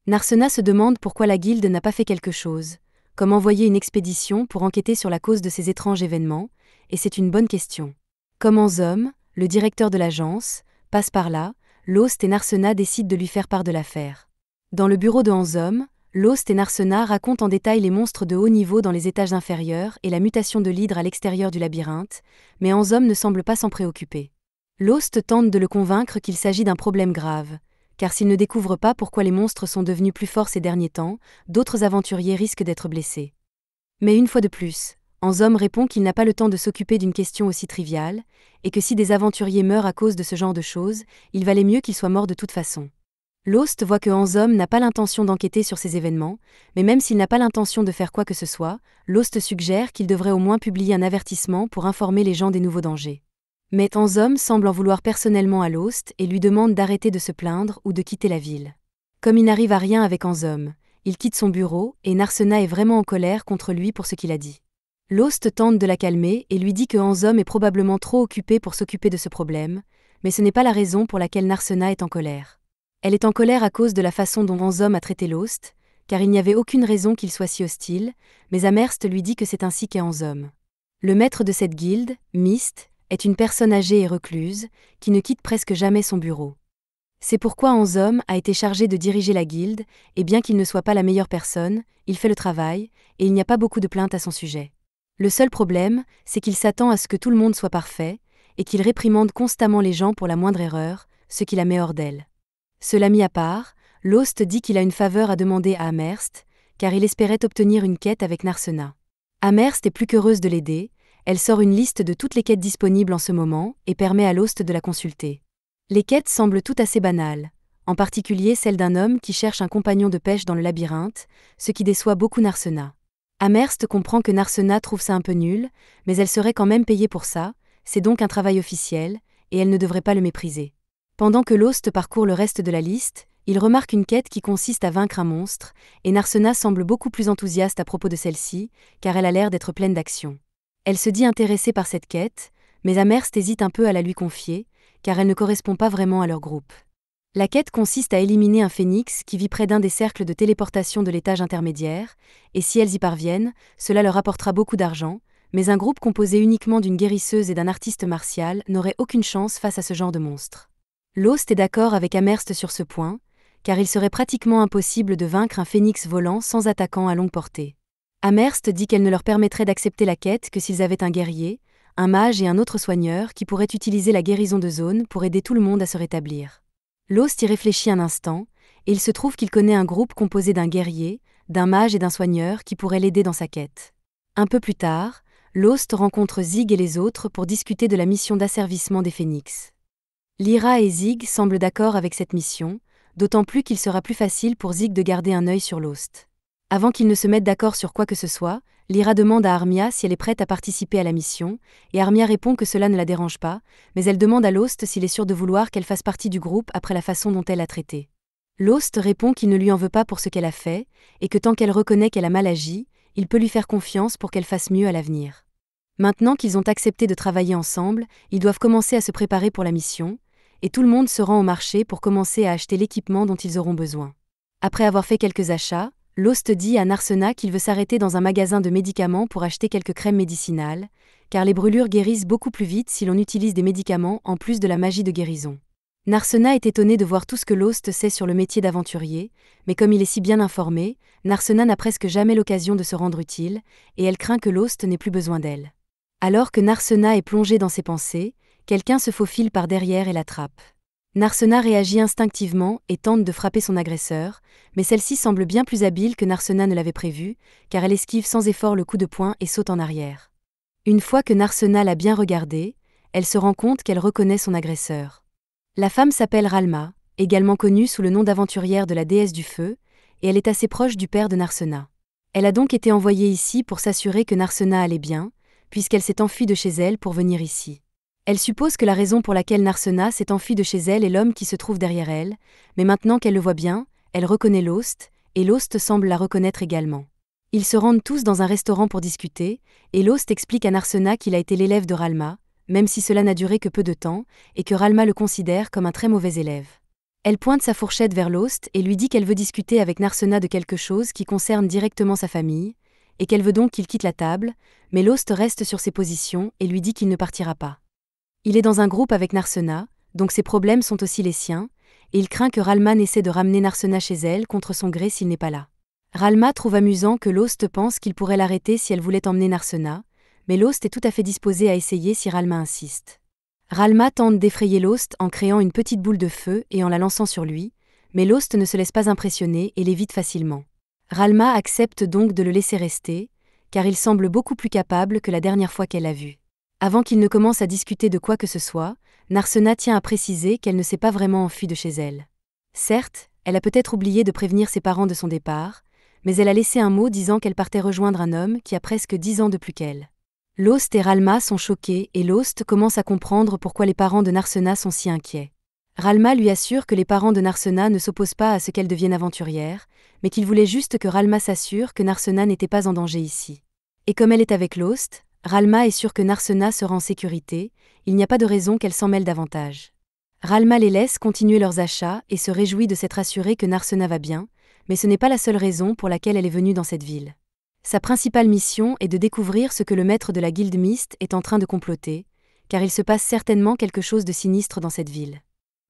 Narsena se demande pourquoi la guilde n'a pas fait quelque chose, comme envoyer une expédition pour enquêter sur la cause de ces étranges événements, et c'est une bonne question. Comme Anzom, le directeur de l'agence, passe par là, Lost et Narsena décident de lui faire part de l'affaire. Dans le bureau de Anzom, Lost et Narsena racontent en détail les monstres de haut niveau dans les étages inférieurs et la mutation de l'hydre à l'extérieur du labyrinthe, mais Anzom ne semble pas s'en préoccuper. Lost tente de le convaincre qu'il s'agit d'un problème grave, car s'il ne découvre pas pourquoi les monstres sont devenus plus forts ces derniers temps, d'autres aventuriers risquent d'être blessés. Mais une fois de plus, Anzom répond qu'il n'a pas le temps de s'occuper d'une question aussi triviale, et que si des aventuriers meurent à cause de ce genre de choses, il valait mieux qu'ils soient morts de toute façon. Lost voit que Anzom n'a pas l'intention d'enquêter sur ces événements, mais même s'il n'a pas l'intention de faire quoi que ce soit, Lost suggère qu'il devrait au moins publier un avertissement pour informer les gens des nouveaux dangers. Mais Anzom semble en vouloir personnellement à Lost et lui demande d'arrêter de se plaindre ou de quitter la ville. Comme il n'arrive à rien avec Anzom, il quitte son bureau et Narsena est vraiment en colère contre lui pour ce qu'il a dit. Lost tente de la calmer et lui dit que Anzom est probablement trop occupé pour s'occuper de ce problème, mais ce n'est pas la raison pour laquelle Narsena est en colère. Elle est en colère à cause de la façon dont Anzom a traité Lost, car il n'y avait aucune raison qu'il soit si hostile, mais Amherst lui dit que c'est ainsi qu'est Anzom. Le maître de cette guilde, Myst, est une personne âgée et recluse, qui ne quitte presque jamais son bureau. C'est pourquoi Anzom a été chargé de diriger la guilde, et bien qu'il ne soit pas la meilleure personne, il fait le travail, et il n'y a pas beaucoup de plaintes à son sujet. Le seul problème, c'est qu'il s'attend à ce que tout le monde soit parfait, et qu'il réprimande constamment les gens pour la moindre erreur, ce qui la met hors d'elle. Cela mis à part, Lost dit qu'il a une faveur à demander à Amherst, car il espérait obtenir une quête avec Narsena. Amherst est plus qu'heureuse de l'aider, elle sort une liste de toutes les quêtes disponibles en ce moment et permet à Lost de la consulter. Les quêtes semblent toutes assez banales, en particulier celle d'un homme qui cherche un compagnon de pêche dans le labyrinthe, ce qui déçoit beaucoup Narsena. Amherst comprend que Narsena trouve ça un peu nul, mais elle serait quand même payée pour ça, c'est donc un travail officiel, et elle ne devrait pas le mépriser. Pendant que Lost parcourt le reste de la liste, il remarque une quête qui consiste à vaincre un monstre, et Narsena semble beaucoup plus enthousiaste à propos de celle-ci, car elle a l'air d'être pleine d'action. Elle se dit intéressée par cette quête, mais Amherst hésite un peu à la lui confier, car elle ne correspond pas vraiment à leur groupe. La quête consiste à éliminer un phénix qui vit près d'un des cercles de téléportation de l'étage intermédiaire, et si elles y parviennent, cela leur apportera beaucoup d'argent, mais un groupe composé uniquement d'une guérisseuse et d'un artiste martial n'aurait aucune chance face à ce genre de monstre. Lost est d'accord avec Amherst sur ce point, car il serait pratiquement impossible de vaincre un phénix volant sans attaquant à longue portée. Amherst dit qu'elle ne leur permettrait d'accepter la quête que s'ils avaient un guerrier, un mage et un autre soigneur qui pourraient utiliser la guérison de zone pour aider tout le monde à se rétablir. Lost y réfléchit un instant, et il se trouve qu'il connaît un groupe composé d'un guerrier, d'un mage et d'un soigneur qui pourrait l'aider dans sa quête. Un peu plus tard, Lost rencontre Zig et les autres pour discuter de la mission d'asservissement des phénix. Lyra et Zig semblent d'accord avec cette mission, d'autant plus qu'il sera plus facile pour Zig de garder un œil sur Lost. Avant qu'ils ne se mettent d'accord sur quoi que ce soit, Lyra demande à Armia si elle est prête à participer à la mission, et Armia répond que cela ne la dérange pas, mais elle demande à Lost s'il est sûr de vouloir qu'elle fasse partie du groupe après la façon dont elle l'a traité. Lost répond qu'il ne lui en veut pas pour ce qu'elle a fait, et que tant qu'elle reconnaît qu'elle a mal agi, il peut lui faire confiance pour qu'elle fasse mieux à l'avenir. Maintenant qu'ils ont accepté de travailler ensemble, ils doivent commencer à se préparer pour la mission, et tout le monde se rend au marché pour commencer à acheter l'équipement dont ils auront besoin. Après avoir fait quelques achats, Lost dit à Narsena qu'il veut s'arrêter dans un magasin de médicaments pour acheter quelques crèmes médicinales, car les brûlures guérissent beaucoup plus vite si l'on utilise des médicaments en plus de la magie de guérison. Narsena est étonné de voir tout ce que Lost sait sur le métier d'aventurier, mais comme il est si bien informé, Narsena n'a presque jamais l'occasion de se rendre utile, et elle craint que Lost n'ait plus besoin d'elle. Alors que Narsena est plongée dans ses pensées, quelqu'un se faufile par derrière et l'attrape. Narsena réagit instinctivement et tente de frapper son agresseur, mais celle-ci semble bien plus habile que Narsena ne l'avait prévu, car elle esquive sans effort le coup de poing et saute en arrière. Une fois que Narsena l'a bien regardée, elle se rend compte qu'elle reconnaît son agresseur. La femme s'appelle Ralma, également connue sous le nom d'aventurière de la déesse du feu, et elle est assez proche du père de Narsena. Elle a donc été envoyée ici pour s'assurer que Narsena allait bien, puisqu'elle s'est enfuie de chez elle pour venir ici. Elle suppose que la raison pour laquelle Narsena s'est enfuie de chez elle est l'homme qui se trouve derrière elle, mais maintenant qu'elle le voit bien, elle reconnaît Lost, et Lost semble la reconnaître également. Ils se rendent tous dans un restaurant pour discuter, et Lost explique à Narsena qu'il a été l'élève de Ralma, même si cela n'a duré que peu de temps, et que Ralma le considère comme un très mauvais élève. Elle pointe sa fourchette vers Lost et lui dit qu'elle veut discuter avec Narsena de quelque chose qui concerne directement sa famille, et qu'elle veut donc qu'il quitte la table, mais Lost reste sur ses positions et lui dit qu'il ne partira pas. Il est dans un groupe avec Narsena, donc ses problèmes sont aussi les siens, et il craint que Ralma essaie de ramener Narsena chez elle contre son gré s'il n'est pas là. Ralma trouve amusant que Lost pense qu'il pourrait l'arrêter si elle voulait emmener Narsena, mais Lost est tout à fait disposé à essayer si Ralma insiste. Ralma tente d'effrayer Lost en créant une petite boule de feu et en la lançant sur lui, mais Lost ne se laisse pas impressionner et l'évite facilement. Ralma accepte donc de le laisser rester, car il semble beaucoup plus capable que la dernière fois qu'elle l'a vu. Avant qu'ils ne commencent à discuter de quoi que ce soit, Narsena tient à préciser qu'elle ne s'est pas vraiment enfuie de chez elle. Certes, elle a peut-être oublié de prévenir ses parents de son départ, mais elle a laissé un mot disant qu'elle partait rejoindre un homme qui a presque 10 ans de plus qu'elle. Lost et Ralma sont choqués et Lost commence à comprendre pourquoi les parents de Narsena sont si inquiets. Ralma lui assure que les parents de Narsena ne s'opposent pas à ce qu'elle devienne aventurière, mais qu'ils voulaient juste que Ralma s'assure que Narsena n'était pas en danger ici. Et comme elle est avec Lost, Ralma est sûre que Narsena sera en sécurité, il n'y a pas de raison qu'elle s'en mêle davantage. Ralma les laisse continuer leurs achats et se réjouit de s'être assurée que Narsena va bien, mais ce n'est pas la seule raison pour laquelle elle est venue dans cette ville. Sa principale mission est de découvrir ce que le maître de la Guilde Mist est en train de comploter, car il se passe certainement quelque chose de sinistre dans cette ville.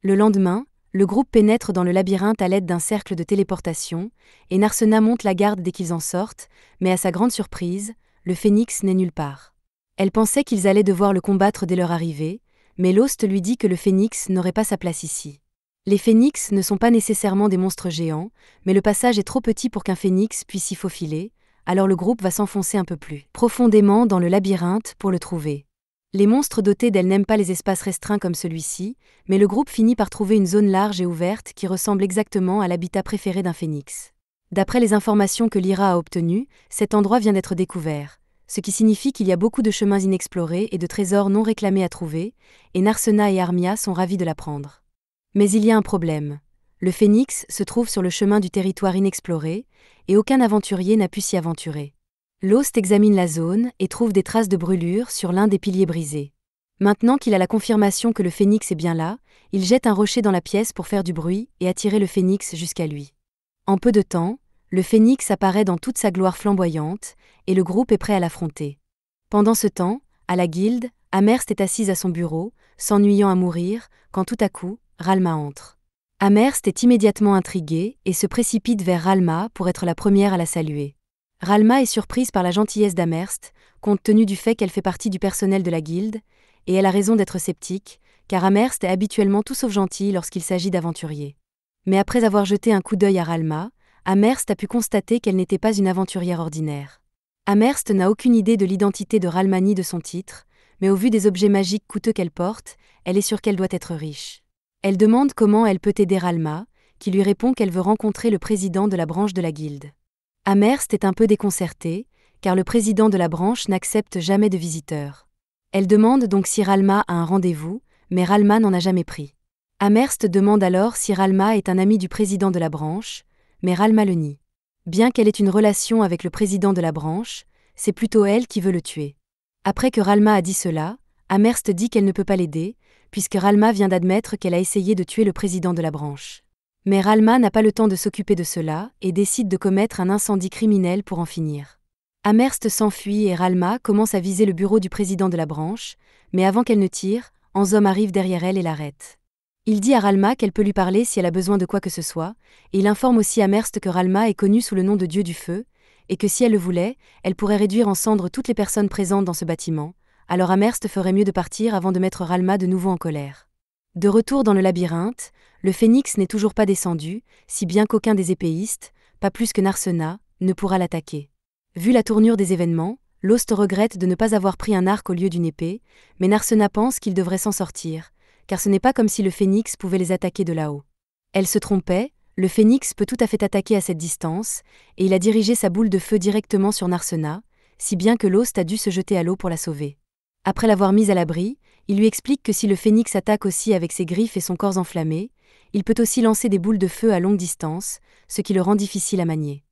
Le lendemain, le groupe pénètre dans le labyrinthe à l'aide d'un cercle de téléportation, et Narsena monte la garde dès qu'ils en sortent, mais à sa grande surprise, le phénix n'est nulle part. Elle pensait qu'ils allaient devoir le combattre dès leur arrivée, mais Lost lui dit que le phénix n'aurait pas sa place ici. Les phénix ne sont pas nécessairement des monstres géants, mais le passage est trop petit pour qu'un phénix puisse s'y faufiler, alors le groupe va s'enfoncer un peu plus profondément dans le labyrinthe pour le trouver. Les monstres dotés d'elles n'aiment pas les espaces restreints comme celui-ci, mais le groupe finit par trouver une zone large et ouverte qui ressemble exactement à l'habitat préféré d'un phénix. D'après les informations que Lyra a obtenues, cet endroit vient d'être découvert, ce qui signifie qu'il y a beaucoup de chemins inexplorés et de trésors non réclamés à trouver, et Narsena et Armia sont ravis de l'apprendre. Mais il y a un problème. Le phénix se trouve sur le chemin du territoire inexploré, et aucun aventurier n'a pu s'y aventurer. Lost examine la zone et trouve des traces de brûlure sur l'un des piliers brisés. Maintenant qu'il a la confirmation que le phénix est bien là, il jette un rocher dans la pièce pour faire du bruit et attirer le phénix jusqu'à lui. En peu de temps, le phénix apparaît dans toute sa gloire flamboyante, et le groupe est prêt à l'affronter. Pendant ce temps, à la guilde, Amherst est assise à son bureau, s'ennuyant à mourir, quand tout à coup, Ralma entre. Amherst est immédiatement intriguée et se précipite vers Ralma pour être la première à la saluer. Ralma est surprise par la gentillesse d'Amherst, compte tenu du fait qu'elle fait partie du personnel de la guilde, et elle a raison d'être sceptique, car Amherst est habituellement tout sauf gentil lorsqu'il s'agit d'aventuriers. Mais après avoir jeté un coup d'œil à Ralma, Amherst a pu constater qu'elle n'était pas une aventurière ordinaire. Amherst n'a aucune idée de l'identité de Ralma ni de son titre, mais au vu des objets magiques coûteux qu'elle porte, elle est sûre qu'elle doit être riche. Elle demande comment elle peut aider Ralma, qui lui répond qu'elle veut rencontrer le président de la branche de la guilde. Amherst est un peu déconcertée, car le président de la branche n'accepte jamais de visiteurs. Elle demande donc si Ralma a un rendez-vous, mais Ralma n'en a jamais pris. Amherst demande alors si Ralma est un ami du président de la branche, mais Ralma le nie. Bien qu'elle ait une relation avec le président de la branche, c'est plutôt elle qui veut le tuer. Après que Ralma a dit cela, Amherst dit qu'elle ne peut pas l'aider, puisque Ralma vient d'admettre qu'elle a essayé de tuer le président de la branche. Mais Ralma n'a pas le temps de s'occuper de cela et décide de commettre un incendie criminel pour en finir. Amherst s'enfuit et Ralma commence à viser le bureau du président de la branche, mais avant qu'elle ne tire, Anzom arrive derrière elle et l'arrête. Il dit à Ralma qu'elle peut lui parler si elle a besoin de quoi que ce soit, et il informe aussi Amherst que Ralma est connue sous le nom de Dieu du Feu, et que si elle le voulait, elle pourrait réduire en cendres toutes les personnes présentes dans ce bâtiment, alors Amherst ferait mieux de partir avant de mettre Ralma de nouveau en colère. De retour dans le labyrinthe, le phénix n'est toujours pas descendu, si bien qu'aucun des épéistes, pas plus que Narsena, ne pourra l'attaquer. Vu la tournure des événements, Lost regrette de ne pas avoir pris un arc au lieu d'une épée, mais Narsena pense qu'il devrait s'en sortir, car ce n'est pas comme si le phénix pouvait les attaquer de là-haut. Elle se trompait, le phénix peut tout à fait attaquer à cette distance, et il a dirigé sa boule de feu directement sur Narsena, si bien que Lost a dû se jeter à l'eau pour la sauver. Après l'avoir mise à l'abri, il lui explique que si le phénix attaque aussi avec ses griffes et son corps enflammé, il peut aussi lancer des boules de feu à longue distance, ce qui le rend difficile à manier.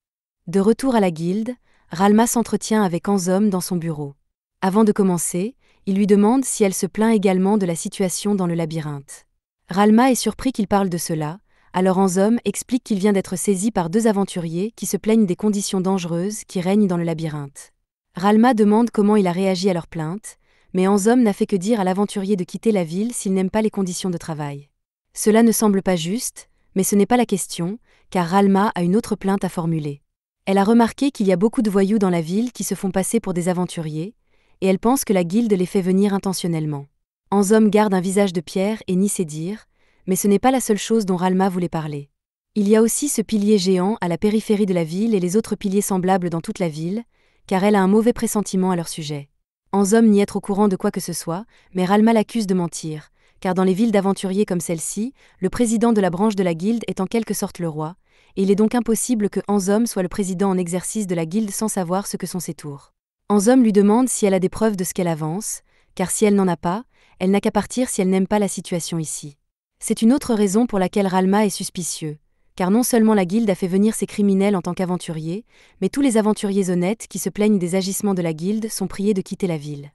De retour à la guilde, Ralma s'entretient avec Anzom dans son bureau. Avant de commencer, il lui demande si elle se plaint également de la situation dans le labyrinthe. Ralma est surpris qu'il parle de cela, alors Anzom explique qu'il vient d'être saisi par 2 aventuriers qui se plaignent des conditions dangereuses qui règnent dans le labyrinthe. Ralma demande comment il a réagi à leur plainte, mais Anzom n'a fait que dire à l'aventurier de quitter la ville s'il n'aime pas les conditions de travail. Cela ne semble pas juste, mais ce n'est pas la question, car Ralma a une autre plainte à formuler. Elle a remarqué qu'il y a beaucoup de voyous dans la ville qui se font passer pour des aventuriers, et elle pense que la guilde les fait venir intentionnellement. Anzom garde un visage de pierre et nie ses dires, mais ce n'est pas la seule chose dont Ralma voulait parler. Il y a aussi ce pilier géant à la périphérie de la ville et les autres piliers semblables dans toute la ville, car elle a un mauvais pressentiment à leur sujet. Anzom nie être au courant de quoi que ce soit, mais Ralma l'accuse de mentir, car dans les villes d'aventuriers comme celle-ci, le président de la branche de la guilde est en quelque sorte le roi, et il est donc impossible que Anzom soit le président en exercice de la guilde sans savoir ce que sont ses tours. Anzom lui demande si elle a des preuves de ce qu'elle avance, car si elle n'en a pas, elle n'a qu'à partir si elle n'aime pas la situation ici. C'est une autre raison pour laquelle Ralma est suspicieux, car non seulement la guilde a fait venir ces criminels en tant qu'aventuriers, mais tous les aventuriers honnêtes qui se plaignent des agissements de la guilde sont priés de quitter la ville.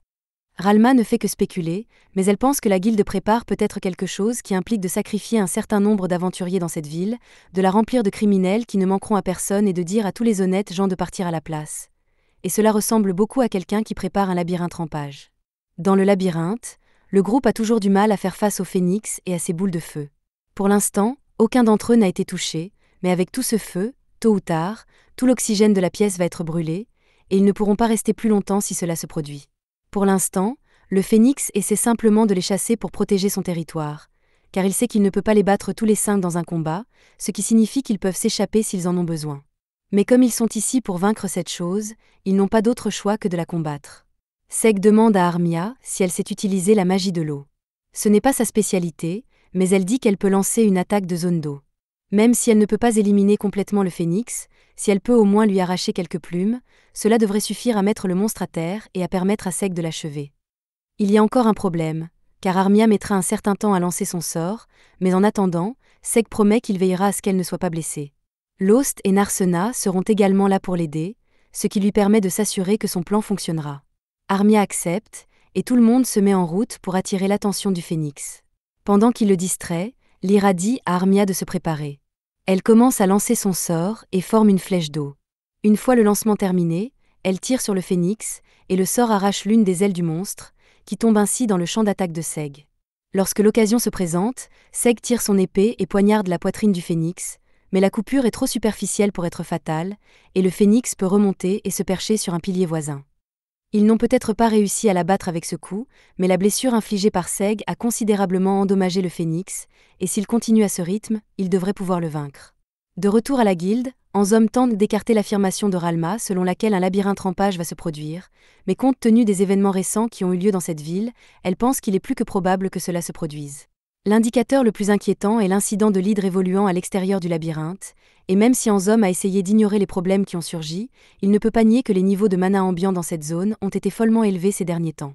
Ralma ne fait que spéculer, mais elle pense que la guilde prépare peut-être quelque chose qui implique de sacrifier un certain nombre d'aventuriers dans cette ville, de la remplir de criminels qui ne manqueront à personne et de dire à tous les honnêtes gens de partir à la place. Et cela ressemble beaucoup à quelqu'un qui prépare un labyrinthe rampage. Dans le labyrinthe, le groupe a toujours du mal à faire face au phénix et à ses boules de feu. Pour l'instant, aucun d'entre eux n'a été touché, mais avec tout ce feu, tôt ou tard, tout l'oxygène de la pièce va être brûlé, et ils ne pourront pas rester plus longtemps si cela se produit. Pour l'instant, le phénix essaie simplement de les chasser pour protéger son territoire, car il sait qu'il ne peut pas les battre tous les 5 dans un combat, ce qui signifie qu'ils peuvent s'échapper s'ils en ont besoin. Mais comme ils sont ici pour vaincre cette chose, ils n'ont pas d'autre choix que de la combattre. Seg demande à Armia si elle sait utiliser la magie de l'eau. Ce n'est pas sa spécialité, mais elle dit qu'elle peut lancer une attaque de zone d'eau. Même si elle ne peut pas éliminer complètement le phénix, si elle peut au moins lui arracher quelques plumes, cela devrait suffire à mettre le monstre à terre et à permettre à Seg de l'achever. Il y a encore un problème, car Armia mettra un certain temps à lancer son sort, mais en attendant, Seg promet qu'il veillera à ce qu'elle ne soit pas blessée. Lost et Narsena seront également là pour l'aider, ce qui lui permet de s'assurer que son plan fonctionnera. Armia accepte, et tout le monde se met en route pour attirer l'attention du phénix. Pendant qu'il le distrait, Lyra dit à Armia de se préparer. Elle commence à lancer son sort et forme une flèche d'eau. Une fois le lancement terminé, elle tire sur le phénix, et le sort arrache l'une des ailes du monstre, qui tombe ainsi dans le champ d'attaque de Seg. Lorsque l'occasion se présente, Seg tire son épée et poignarde la poitrine du phénix, mais la coupure est trop superficielle pour être fatale, et le phénix peut remonter et se percher sur un pilier voisin. Ils n'ont peut-être pas réussi à l'abattre avec ce coup, mais la blessure infligée par Seg a considérablement endommagé le phénix, et s'il continue à ce rythme, il devrait pouvoir le vaincre. De retour à la guilde, Anzom tente d'écarter l'affirmation de Ralma selon laquelle un labyrinthe rampage va se produire, mais compte tenu des événements récents qui ont eu lieu dans cette ville, elle pense qu'il est plus que probable que cela se produise. L'indicateur le plus inquiétant est l'incident de l'hydre évoluant à l'extérieur du labyrinthe, et même si Anzom a essayé d'ignorer les problèmes qui ont surgi, il ne peut pas nier que les niveaux de mana ambiant dans cette zone ont été follement élevés ces derniers temps.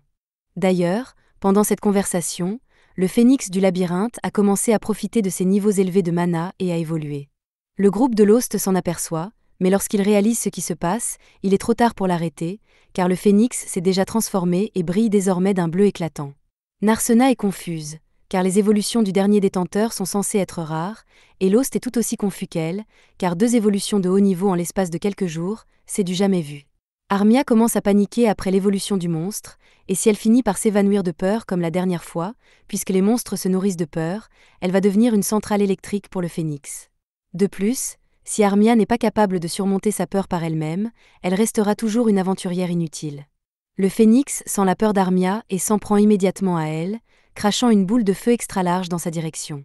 D'ailleurs, pendant cette conversation, le phénix du labyrinthe a commencé à profiter de ces niveaux élevés de mana et à évoluer. Le groupe de Lost s'en aperçoit, mais lorsqu'il réalise ce qui se passe, il est trop tard pour l'arrêter, car le phénix s'est déjà transformé et brille désormais d'un bleu éclatant. Narsena est confuse, car les évolutions du dernier détenteur sont censées être rares, et Lost est tout aussi confus qu'elle, car 2 évolutions de haut niveau en l'espace de quelques jours, c'est du jamais vu. Armia commence à paniquer après l'évolution du monstre, et si elle finit par s'évanouir de peur comme la dernière fois, puisque les monstres se nourrissent de peur, elle va devenir une centrale électrique pour le phénix. De plus, si Armia n'est pas capable de surmonter sa peur par elle-même, elle restera toujours une aventurière inutile. Le phénix sent la peur d'Armia et s'en prend immédiatement à elle, crachant une boule de feu extra large dans sa direction.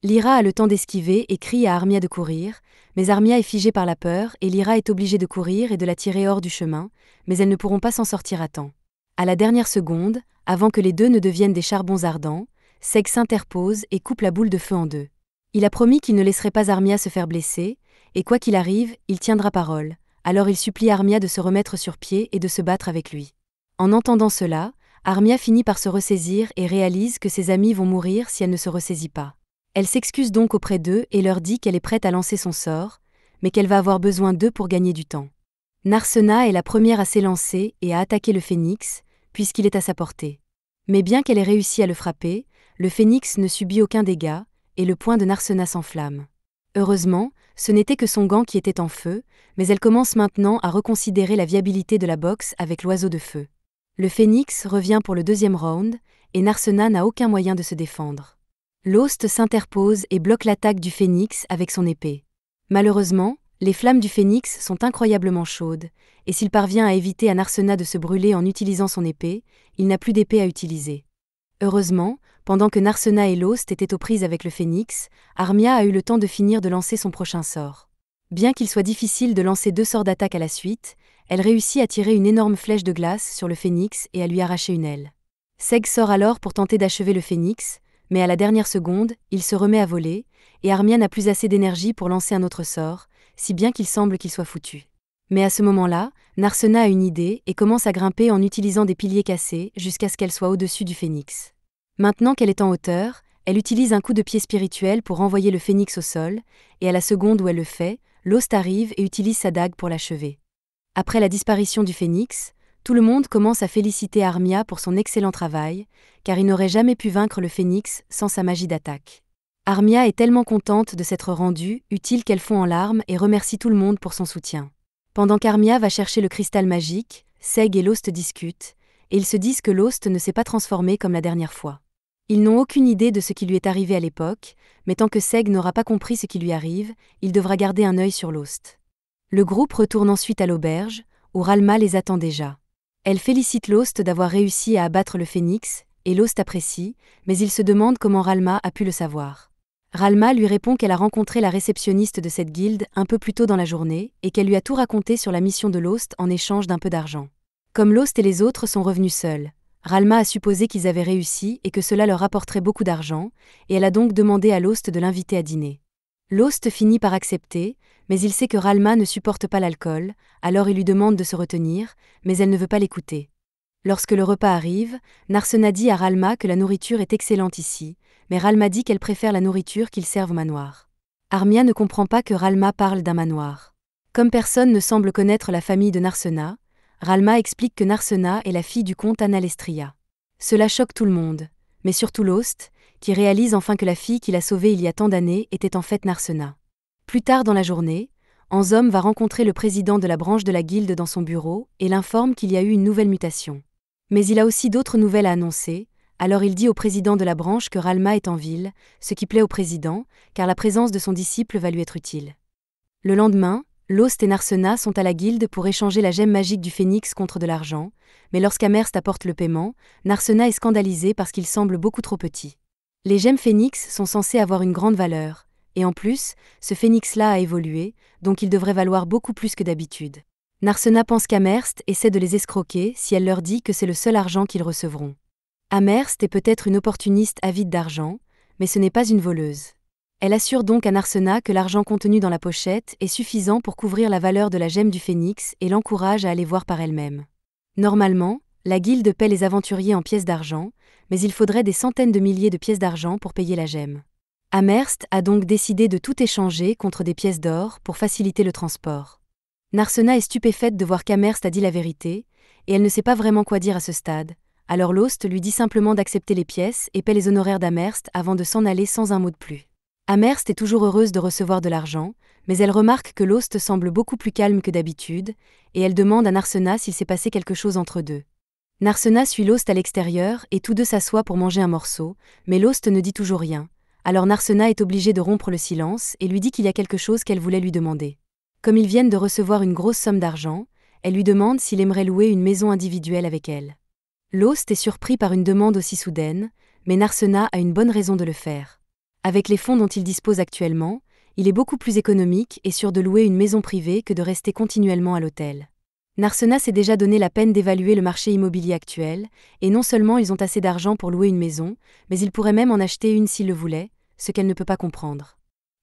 Lyra a le temps d'esquiver et crie à Armia de courir, mais Armia est figée par la peur et Lyra est obligée de courir et de la tirer hors du chemin, mais elles ne pourront pas s'en sortir à temps. À la dernière seconde, avant que les deux ne deviennent des charbons ardents, Seg s'interpose et coupe la boule de feu en 2. Il a promis qu'il ne laisserait pas Armia se faire blesser, et quoi qu'il arrive, il tiendra parole, alors il supplie Armia de se remettre sur pied et de se battre avec lui. En entendant cela, Armia finit par se ressaisir et réalise que ses amis vont mourir si elle ne se ressaisit pas. Elle s'excuse donc auprès d'eux et leur dit qu'elle est prête à lancer son sort, mais qu'elle va avoir besoin d'eux pour gagner du temps. Narsena est la première à s'élancer et à attaquer le phénix, puisqu'il est à sa portée. Mais bien qu'elle ait réussi à le frapper, le phénix ne subit aucun dégât, et le poing de Narsena s'enflamme. Heureusement, ce n'était que son gant qui était en feu, mais elle commence maintenant à reconsidérer la viabilité de la boxe avec l'oiseau de feu. Le phénix revient pour le 2e round, et Narsena n'a aucun moyen de se défendre. Lost s'interpose et bloque l'attaque du phénix avec son épée. Malheureusement, les flammes du phénix sont incroyablement chaudes, et s'il parvient à éviter à Narsena de se brûler en utilisant son épée, il n'a plus d'épée à utiliser. Heureusement, pendant que Narsena et Lost étaient aux prises avec le phénix, Armia a eu le temps de finir de lancer son prochain sort. Bien qu'il soit difficile de lancer 2 sorts d'attaque à la suite, elle réussit à tirer une énorme flèche de glace sur le phénix et à lui arracher une aile. Seg sort alors pour tenter d'achever le phénix, mais à la dernière seconde, il se remet à voler, et Armia n'a plus assez d'énergie pour lancer un autre sort, si bien qu'il semble qu'il soit foutu. Mais à ce moment-là, Narsena a une idée et commence à grimper en utilisant des piliers cassés jusqu'à ce qu'elle soit au-dessus du phénix. Maintenant qu'elle est en hauteur, elle utilise un coup de pied spirituel pour renvoyer le phénix au sol, et à la seconde où elle le fait, Lost arrive et utilise sa dague pour l'achever. Après la disparition du phénix, tout le monde commence à féliciter Armia pour son excellent travail, car il n'aurait jamais pu vaincre le phénix sans sa magie d'attaque. Armia est tellement contente de s'être rendue utile qu'elle fond en larmes et remercie tout le monde pour son soutien. Pendant qu'Armia va chercher le cristal magique, Seg et Lost discutent, et ils se disent que Lost ne s'est pas transformé comme la dernière fois. Ils n'ont aucune idée de ce qui lui est arrivé à l'époque, mais tant que Seg n'aura pas compris ce qui lui arrive, il devra garder un œil sur Lost. Le groupe retourne ensuite à l'auberge, où Ralma les attend déjà. Elle félicite Lost d'avoir réussi à abattre le phénix, et Lost apprécie, mais il se demande comment Ralma a pu le savoir. Ralma lui répond qu'elle a rencontré la réceptionniste de cette guilde un peu plus tôt dans la journée, et qu'elle lui a tout raconté sur la mission de Lost en échange d'un peu d'argent. Comme Lost et les autres sont revenus seuls, Ralma a supposé qu'ils avaient réussi et que cela leur rapporterait beaucoup d'argent, et elle a donc demandé à Lost de l'inviter à dîner. Lost finit par accepter, mais il sait que Ralma ne supporte pas l'alcool, alors il lui demande de se retenir, mais elle ne veut pas l'écouter. Lorsque le repas arrive, Narsena dit à Ralma que la nourriture est excellente ici, mais Ralma dit qu'elle préfère la nourriture qu'ils servent au manoir. Armia ne comprend pas que Ralma parle d'un manoir. Comme personne ne semble connaître la famille de Narsena, Ralma explique que Narsena est la fille du comte Analestria. Cela choque tout le monde, mais surtout Lost, qui réalise enfin que la fille qu'il a sauvée il y a tant d'années était en fait Narsena. Plus tard dans la journée, Anzom va rencontrer le président de la branche de la guilde dans son bureau et l'informe qu'il y a eu une nouvelle mutation. Mais il a aussi d'autres nouvelles à annoncer, alors il dit au président de la branche que Ralma est en ville, ce qui plaît au président, car la présence de son disciple va lui être utile. Le lendemain, Lost et Narsena sont à la guilde pour échanger la gemme magique du phénix contre de l'argent, mais lorsqu'Amerst apporte le paiement, Narsena est scandalisé parce qu'il semble beaucoup trop petit. Les gemmes phénix sont censées avoir une grande valeur, et en plus, ce phénix-là a évolué, donc il devrait valoir beaucoup plus que d'habitude. Narsena pense qu'Amerst essaie de les escroquer si elle leur dit que c'est le seul argent qu'ils recevront. Amerst est peut-être une opportuniste avide d'argent, mais ce n'est pas une voleuse. Elle assure donc à Narsena que l'argent contenu dans la pochette est suffisant pour couvrir la valeur de la gemme du phénix et l'encourage à aller voir par elle-même. Normalement, la guilde paie les aventuriers en pièces d'argent, mais il faudrait des centaines de milliers de pièces d'argent pour payer la gemme. Amerst a donc décidé de tout échanger contre des pièces d'or pour faciliter le transport. Narsena est stupéfaite de voir qu'Amerst a dit la vérité, et elle ne sait pas vraiment quoi dire à ce stade, alors Lost lui dit simplement d'accepter les pièces et paie les honoraires d'Amerst avant de s'en aller sans un mot de plus. Amerst est toujours heureuse de recevoir de l'argent, mais elle remarque que Lost semble beaucoup plus calme que d'habitude, et elle demande à Narsena s'il s'est passé quelque chose entre eux deux. Narsena suit Lost à l'extérieur et tous deux s'assoient pour manger un morceau, mais Lost ne dit toujours rien, alors Narsena est obligée de rompre le silence et lui dit qu'il y a quelque chose qu'elle voulait lui demander. Comme ils viennent de recevoir une grosse somme d'argent, elle lui demande s'il aimerait louer une maison individuelle avec elle. Lost est surpris par une demande aussi soudaine, mais Narsena a une bonne raison de le faire. Avec les fonds dont il dispose actuellement, il est beaucoup plus économique et sûr de louer une maison privée que de rester continuellement à l'hôtel. Narsena s'est déjà donné la peine d'évaluer le marché immobilier actuel, et non seulement ils ont assez d'argent pour louer une maison, mais ils pourraient même en acheter une s'ils le voulaient, ce qu'elle ne peut pas comprendre.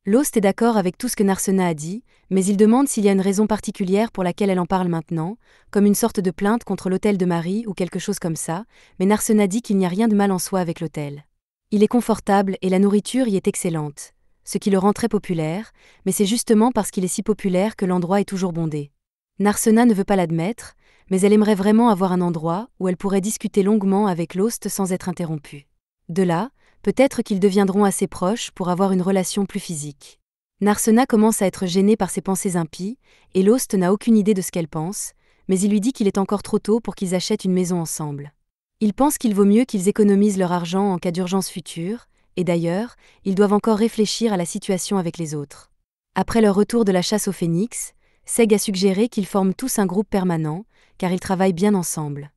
Lost est d'accord avec tout ce que Narsena a dit, mais il demande s'il y a une raison particulière pour laquelle elle en parle maintenant, comme une sorte de plainte contre l'hôtel de Marie ou quelque chose comme ça, mais Narsena dit qu'il n'y a rien de mal en soi avec l'hôtel. Il est confortable et la nourriture y est excellente, ce qui le rend très populaire, mais c'est justement parce qu'il est si populaire que l'endroit est toujours bondé. Narsena ne veut pas l'admettre, mais elle aimerait vraiment avoir un endroit où elle pourrait discuter longuement avec Lost sans être interrompue. De là, peut-être qu'ils deviendront assez proches pour avoir une relation plus physique. Narsena commence à être gênée par ses pensées impies, et Lost n'a aucune idée de ce qu'elle pense, mais il lui dit qu'il est encore trop tôt pour qu'ils achètent une maison ensemble. Il pense qu'il vaut mieux qu'ils économisent leur argent en cas d'urgence future, et d'ailleurs, ils doivent encore réfléchir à la situation avec les autres. Après leur retour de la chasse au phénix, Seg a suggéré qu'ils forment tous un groupe permanent, car ils travaillent bien ensemble.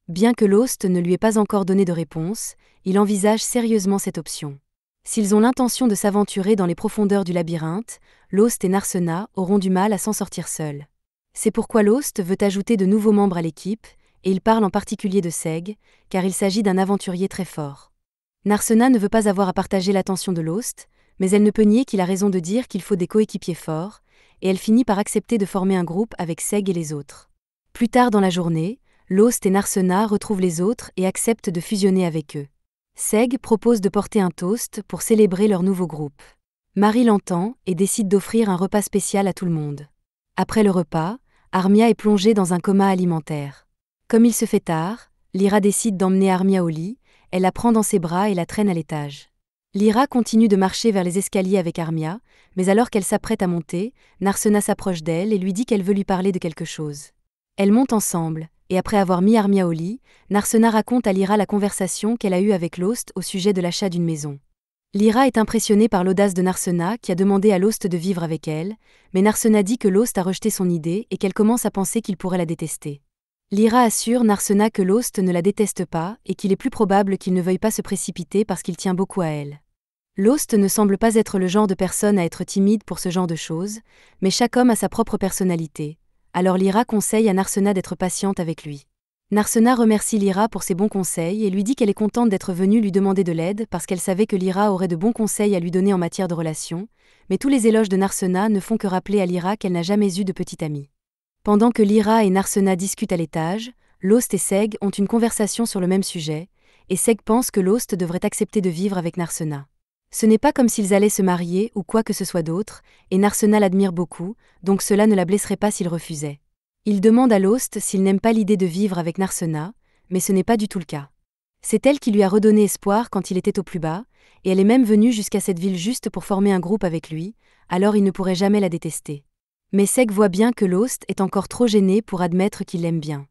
Bien que Lost ne lui ait pas encore donné de réponse, il envisage sérieusement cette option. S'ils ont l'intention de s'aventurer dans les profondeurs du labyrinthe, Lost et Narsena auront du mal à s'en sortir seuls. C'est pourquoi Lost veut ajouter de nouveaux membres à l'équipe, et il parle en particulier de Seg, car il s'agit d'un aventurier très fort. Narsena ne veut pas avoir à partager l'attention de Lost, mais elle ne peut nier qu'il a raison de dire qu'il faut des coéquipiers forts, et elle finit par accepter de former un groupe avec Seg et les autres. Plus tard dans la journée, Lost et Narsena retrouvent les autres et acceptent de fusionner avec eux. Seg propose de porter un toast pour célébrer leur nouveau groupe. Marie l'entend et décide d'offrir un repas spécial à tout le monde. Après le repas, Armia est plongée dans un coma alimentaire. Comme il se fait tard, Lyra décide d'emmener Armia au lit, elle la prend dans ses bras et la traîne à l'étage. Lyra continue de marcher vers les escaliers avec Armia, mais alors qu'elle s'apprête à monter, Narsena s'approche d'elle et lui dit qu'elle veut lui parler de quelque chose. Elles montent ensemble, et après avoir mis Armia au lit, Narsena raconte à Lyra la conversation qu'elle a eue avec Lost au sujet de l'achat d'une maison. Lyra est impressionnée par l'audace de Narsena qui a demandé à Lost de vivre avec elle, mais Narsena dit que Lost a rejeté son idée et qu'elle commence à penser qu'il pourrait la détester. Lyra assure Narsena que Lost ne la déteste pas et qu'il est plus probable qu'il ne veuille pas se précipiter parce qu'il tient beaucoup à elle. Lost ne semble pas être le genre de personne à être timide pour ce genre de choses, mais chaque homme a sa propre personnalité. Alors Lyra conseille à Narsena d'être patiente avec lui. Narsena remercie Lyra pour ses bons conseils et lui dit qu'elle est contente d'être venue lui demander de l'aide parce qu'elle savait que Lyra aurait de bons conseils à lui donner en matière de relations, mais tous les éloges de Narsena ne font que rappeler à Lyra qu'elle n'a jamais eu de petite amie. Pendant que Lyra et Narsena discutent à l'étage, Lost et Seg ont une conversation sur le même sujet, et Seg pense que Lost devrait accepter de vivre avec Narsena. Ce n'est pas comme s'ils allaient se marier ou quoi que ce soit d'autre, et Narsena l'admire beaucoup, donc cela ne la blesserait pas s'il refusait. Il demande à Lost s'il n'aime pas l'idée de vivre avec Narsena, mais ce n'est pas du tout le cas. C'est elle qui lui a redonné espoir quand il était au plus bas, et elle est même venue jusqu'à cette ville juste pour former un groupe avec lui, alors il ne pourrait jamais la détester. Mais Seg voit bien que Lost est encore trop gêné pour admettre qu'il l'aime bien.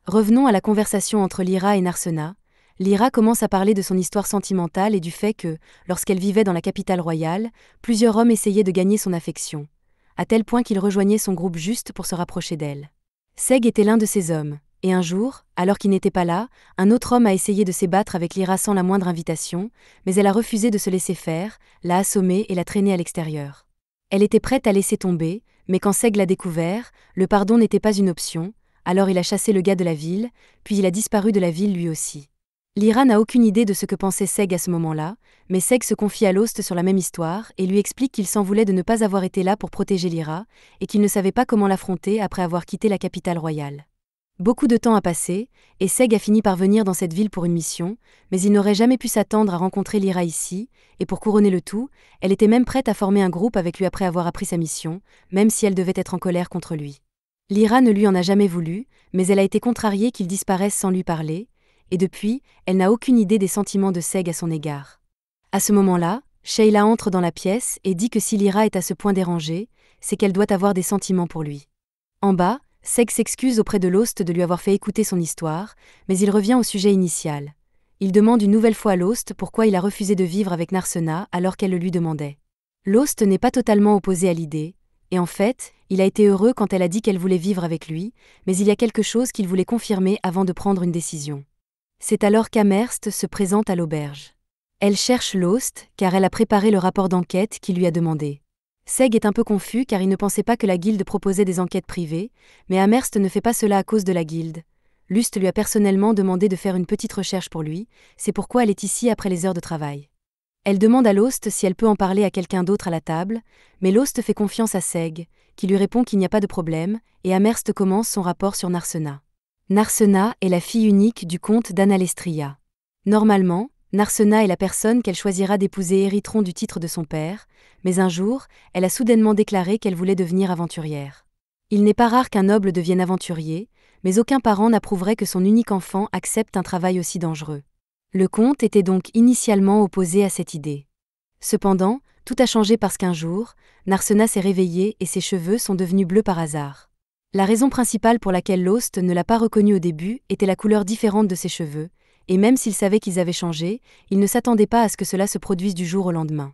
Revenons à la conversation entre Lyra et Narsena. Lyra commence à parler de son histoire sentimentale et du fait que, lorsqu'elle vivait dans la capitale royale, plusieurs hommes essayaient de gagner son affection, à tel point qu'il rejoignait son groupe juste pour se rapprocher d'elle. Seg était l'un de ces hommes, et un jour, alors qu'il n'était pas là, un autre homme a essayé de s'ébattre avec Lyra sans la moindre invitation, mais elle a refusé de se laisser faire, l'a assommé et l'a traîné à l'extérieur. Elle était prête à laisser tomber, mais quand Seg l'a découvert, le pardon n'était pas une option, alors il a chassé le gars de la ville, puis il a disparu de la ville lui aussi. Lyra n'a aucune idée de ce que pensait Seg à ce moment-là, mais Seg se confie à Lost sur la même histoire et lui explique qu'il s'en voulait de ne pas avoir été là pour protéger Lyra, et qu'il ne savait pas comment l'affronter après avoir quitté la capitale royale. Beaucoup de temps a passé, et Seg a fini par venir dans cette ville pour une mission, mais il n'aurait jamais pu s'attendre à rencontrer Lyra ici, et pour couronner le tout, elle était même prête à former un groupe avec lui après avoir appris sa mission, même si elle devait être en colère contre lui. Lyra ne lui en a jamais voulu, mais elle a été contrariée qu'il disparaisse sans lui parler, et depuis, elle n'a aucune idée des sentiments de Seg à son égard. À ce moment-là, Sheila entre dans la pièce et dit que si Lyra est à ce point dérangée, c'est qu'elle doit avoir des sentiments pour lui. En bas, Seg s'excuse auprès de Lost de lui avoir fait écouter son histoire, mais il revient au sujet initial. Il demande une nouvelle fois à Lost pourquoi il a refusé de vivre avec Narsena alors qu'elle le lui demandait. Lost n'est pas totalement opposé à l'idée, et en fait, il a été heureux quand elle a dit qu'elle voulait vivre avec lui, mais il y a quelque chose qu'il voulait confirmer avant de prendre une décision. C'est alors qu'Amherst se présente à l'auberge. Elle cherche Lost, car elle a préparé le rapport d'enquête qu'il lui a demandé. Seg est un peu confus car il ne pensait pas que la guilde proposait des enquêtes privées, mais Amherst ne fait pas cela à cause de la guilde. Lust lui a personnellement demandé de faire une petite recherche pour lui, c'est pourquoi elle est ici après les heures de travail. Elle demande à Lost si elle peut en parler à quelqu'un d'autre à la table, mais Lost fait confiance à Seg, qui lui répond qu'il n'y a pas de problème, et Amherst commence son rapport sur Narsena. Narsena est la fille unique du comte d'Analestria. Normalement, Narsena est la personne qu'elle choisira d'épouser hériteront du titre de son père, mais un jour, elle a soudainement déclaré qu'elle voulait devenir aventurière. Il n'est pas rare qu'un noble devienne aventurier, mais aucun parent n'approuverait que son unique enfant accepte un travail aussi dangereux. Le comte était donc initialement opposé à cette idée. Cependant, tout a changé parce qu'un jour, Narsena s'est réveillée et ses cheveux sont devenus bleus par hasard. La raison principale pour laquelle Lost ne l'a pas reconnue au début était la couleur différente de ses cheveux, et même s'il savait qu'ils avaient changé, il ne s'attendait pas à ce que cela se produise du jour au lendemain.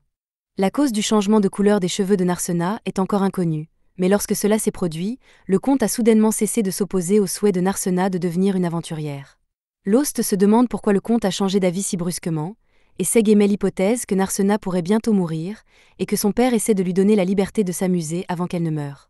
La cause du changement de couleur des cheveux de Narsena est encore inconnue, mais lorsque cela s'est produit, le comte a soudainement cessé de s'opposer au souhait de Narsena de devenir une aventurière. Lost se demande pourquoi le comte a changé d'avis si brusquement, et Seg émet l'hypothèse que Narsena pourrait bientôt mourir, et que son père essaie de lui donner la liberté de s'amuser avant qu'elle ne meure.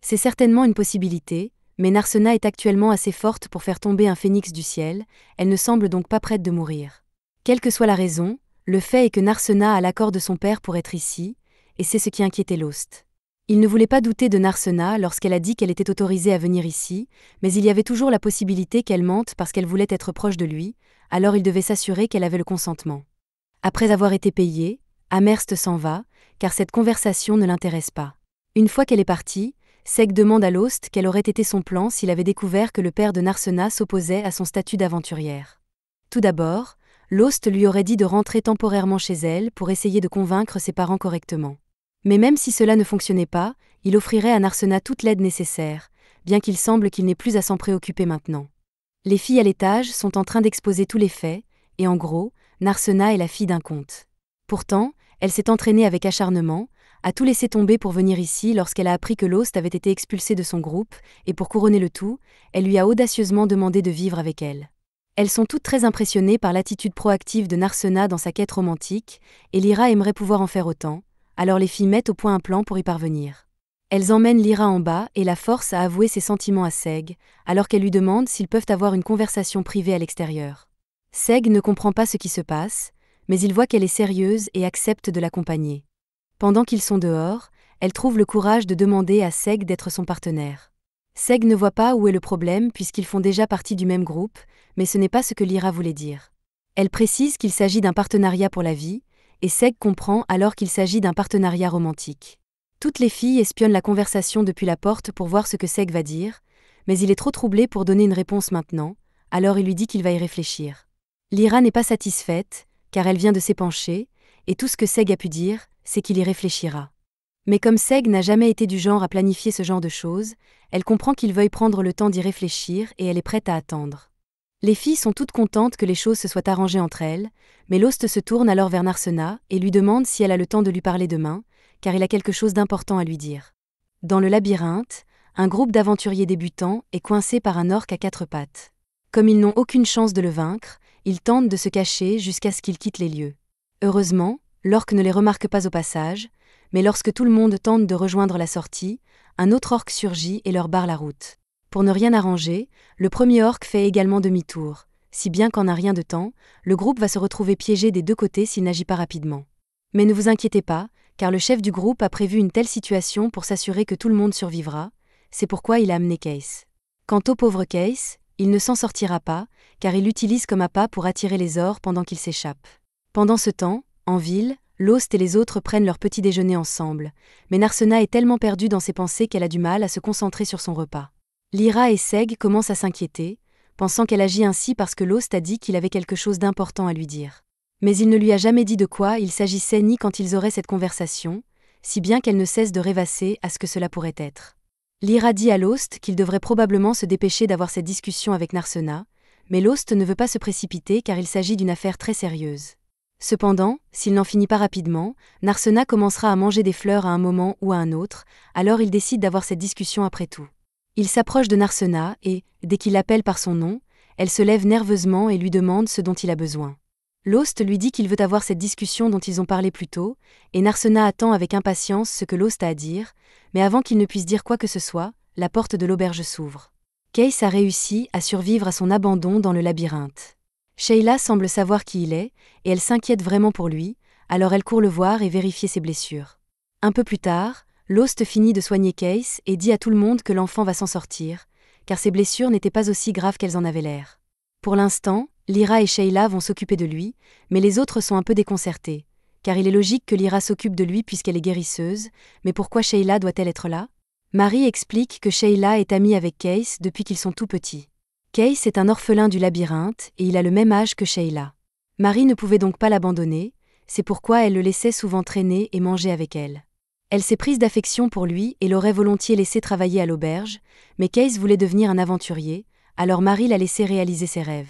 C'est certainement une possibilité, mais Narsena est actuellement assez forte pour faire tomber un phénix du ciel, elle ne semble donc pas prête de mourir. Quelle que soit la raison, le fait est que Narsena a l'accord de son père pour être ici, et c'est ce qui inquiétait Lost. Il ne voulait pas douter de Narsena lorsqu'elle a dit qu'elle était autorisée à venir ici, mais il y avait toujours la possibilité qu'elle mente parce qu'elle voulait être proche de lui, alors il devait s'assurer qu'elle avait le consentement. Après avoir été payée, Amherst s'en va, car cette conversation ne l'intéresse pas. Une fois qu'elle est partie, Seg demande à Lost quel aurait été son plan s'il avait découvert que le père de Narsena s'opposait à son statut d'aventurière. Tout d'abord, Lost lui aurait dit de rentrer temporairement chez elle pour essayer de convaincre ses parents correctement. Mais même si cela ne fonctionnait pas, il offrirait à Narsena toute l'aide nécessaire, bien qu'il semble qu'il n'ait plus à s'en préoccuper maintenant. Les filles à l'étage sont en train d'exposer tous les faits, et en gros, Narsena est la fille d'un comte. Pourtant, elle s'est entraînée avec acharnement, a tout laissé tomber pour venir ici lorsqu'elle a appris que Lost avait été expulsé de son groupe, et pour couronner le tout, elle lui a audacieusement demandé de vivre avec elle. Elles sont toutes très impressionnées par l'attitude proactive de Narsena dans sa quête romantique, et Lyra aimerait pouvoir en faire autant, alors les filles mettent au point un plan pour y parvenir. Elles emmènent Lyra en bas et la forcent à avouer ses sentiments à Seg, alors qu'elle lui demande s'ils peuvent avoir une conversation privée à l'extérieur. Seg ne comprend pas ce qui se passe, mais il voit qu'elle est sérieuse et accepte de l'accompagner. Pendant qu'ils sont dehors, elle trouve le courage de demander à Seg d'être son partenaire. Seg ne voit pas où est le problème puisqu'ils font déjà partie du même groupe, mais ce n'est pas ce que Lyra voulait dire. Elle précise qu'il s'agit d'un partenariat pour la vie, et Seg comprend alors qu'il s'agit d'un partenariat romantique. Toutes les filles espionnent la conversation depuis la porte pour voir ce que Seg va dire, mais il est trop troublé pour donner une réponse maintenant, alors il lui dit qu'il va y réfléchir. Lyra n'est pas satisfaite, car elle vient de s'épancher, et tout ce que Seg a pu dire, c'est qu'il y réfléchira. Mais comme Seg n'a jamais été du genre à planifier ce genre de choses, elle comprend qu'il veuille prendre le temps d'y réfléchir et elle est prête à attendre. Les filles sont toutes contentes que les choses se soient arrangées entre elles, mais Lost se tourne alors vers Narsena et lui demande si elle a le temps de lui parler demain, car il a quelque chose d'important à lui dire. Dans le labyrinthe, un groupe d'aventuriers débutants est coincé par un orc à 4 pattes. Comme ils n'ont aucune chance de le vaincre, ils tentent de se cacher jusqu'à ce qu'il quitte les lieux. Heureusement, l'orc ne les remarque pas au passage, mais lorsque tout le monde tente de rejoindre la sortie, un autre orc surgit et leur barre la route. Pour ne rien arranger, le premier orc fait également demi-tour, si bien qu'en un rien de temps, le groupe va se retrouver piégé des deux côtés s'il n'agit pas rapidement. Mais ne vous inquiétez pas, car le chef du groupe a prévu une telle situation pour s'assurer que tout le monde survivra, c'est pourquoi il a amené Case. Quant au pauvre Case, il ne s'en sortira pas, car il l'utilise comme appât pour attirer les ors pendant qu'il s'échappe. Pendant ce temps, en ville, Lost et les autres prennent leur petit déjeuner ensemble, mais Narsena est tellement perdue dans ses pensées qu'elle a du mal à se concentrer sur son repas. Lyra et Seg commencent à s'inquiéter, pensant qu'elle agit ainsi parce que Lost a dit qu'il avait quelque chose d'important à lui dire. Mais il ne lui a jamais dit de quoi il s'agissait ni quand ils auraient cette conversation, si bien qu'elle ne cesse de rêvasser à ce que cela pourrait être. Lyra dit à Lost qu'il devrait probablement se dépêcher d'avoir cette discussion avec Narsena, mais Lost ne veut pas se précipiter car il s'agit d'une affaire très sérieuse. Cependant, s'il n'en finit pas rapidement, Narsena commencera à manger des fleurs à un moment ou à un autre, alors il décide d'avoir cette discussion après tout. Il s'approche de Narsena et, dès qu'il l'appelle par son nom, elle se lève nerveusement et lui demande ce dont il a besoin. Lost lui dit qu'il veut avoir cette discussion dont ils ont parlé plus tôt, et Narsena attend avec impatience ce que Lost a à dire, mais avant qu'il ne puisse dire quoi que ce soit, la porte de l'auberge s'ouvre. Case a réussi à survivre à son abandon dans le labyrinthe. Sheila semble savoir qui il est, et elle s'inquiète vraiment pour lui, alors elle court le voir et vérifier ses blessures. Un peu plus tard, Lost finit de soigner Case et dit à tout le monde que l'enfant va s'en sortir, car ses blessures n'étaient pas aussi graves qu'elles en avaient l'air. Pour l'instant, Lyra et Sheila vont s'occuper de lui, mais les autres sont un peu déconcertés, car il est logique que Lyra s'occupe de lui puisqu'elle est guérisseuse, mais pourquoi Sheila doit-elle être là ? Marie explique que Sheila est amie avec Case depuis qu'ils sont tout petits. Case est un orphelin du labyrinthe et il a le même âge que Sheila. Marie ne pouvait donc pas l'abandonner, c'est pourquoi elle le laissait souvent traîner et manger avec elle. Elle s'est prise d'affection pour lui et l'aurait volontiers laissé travailler à l'auberge, mais Case voulait devenir un aventurier, alors Marie l'a laissé réaliser ses rêves.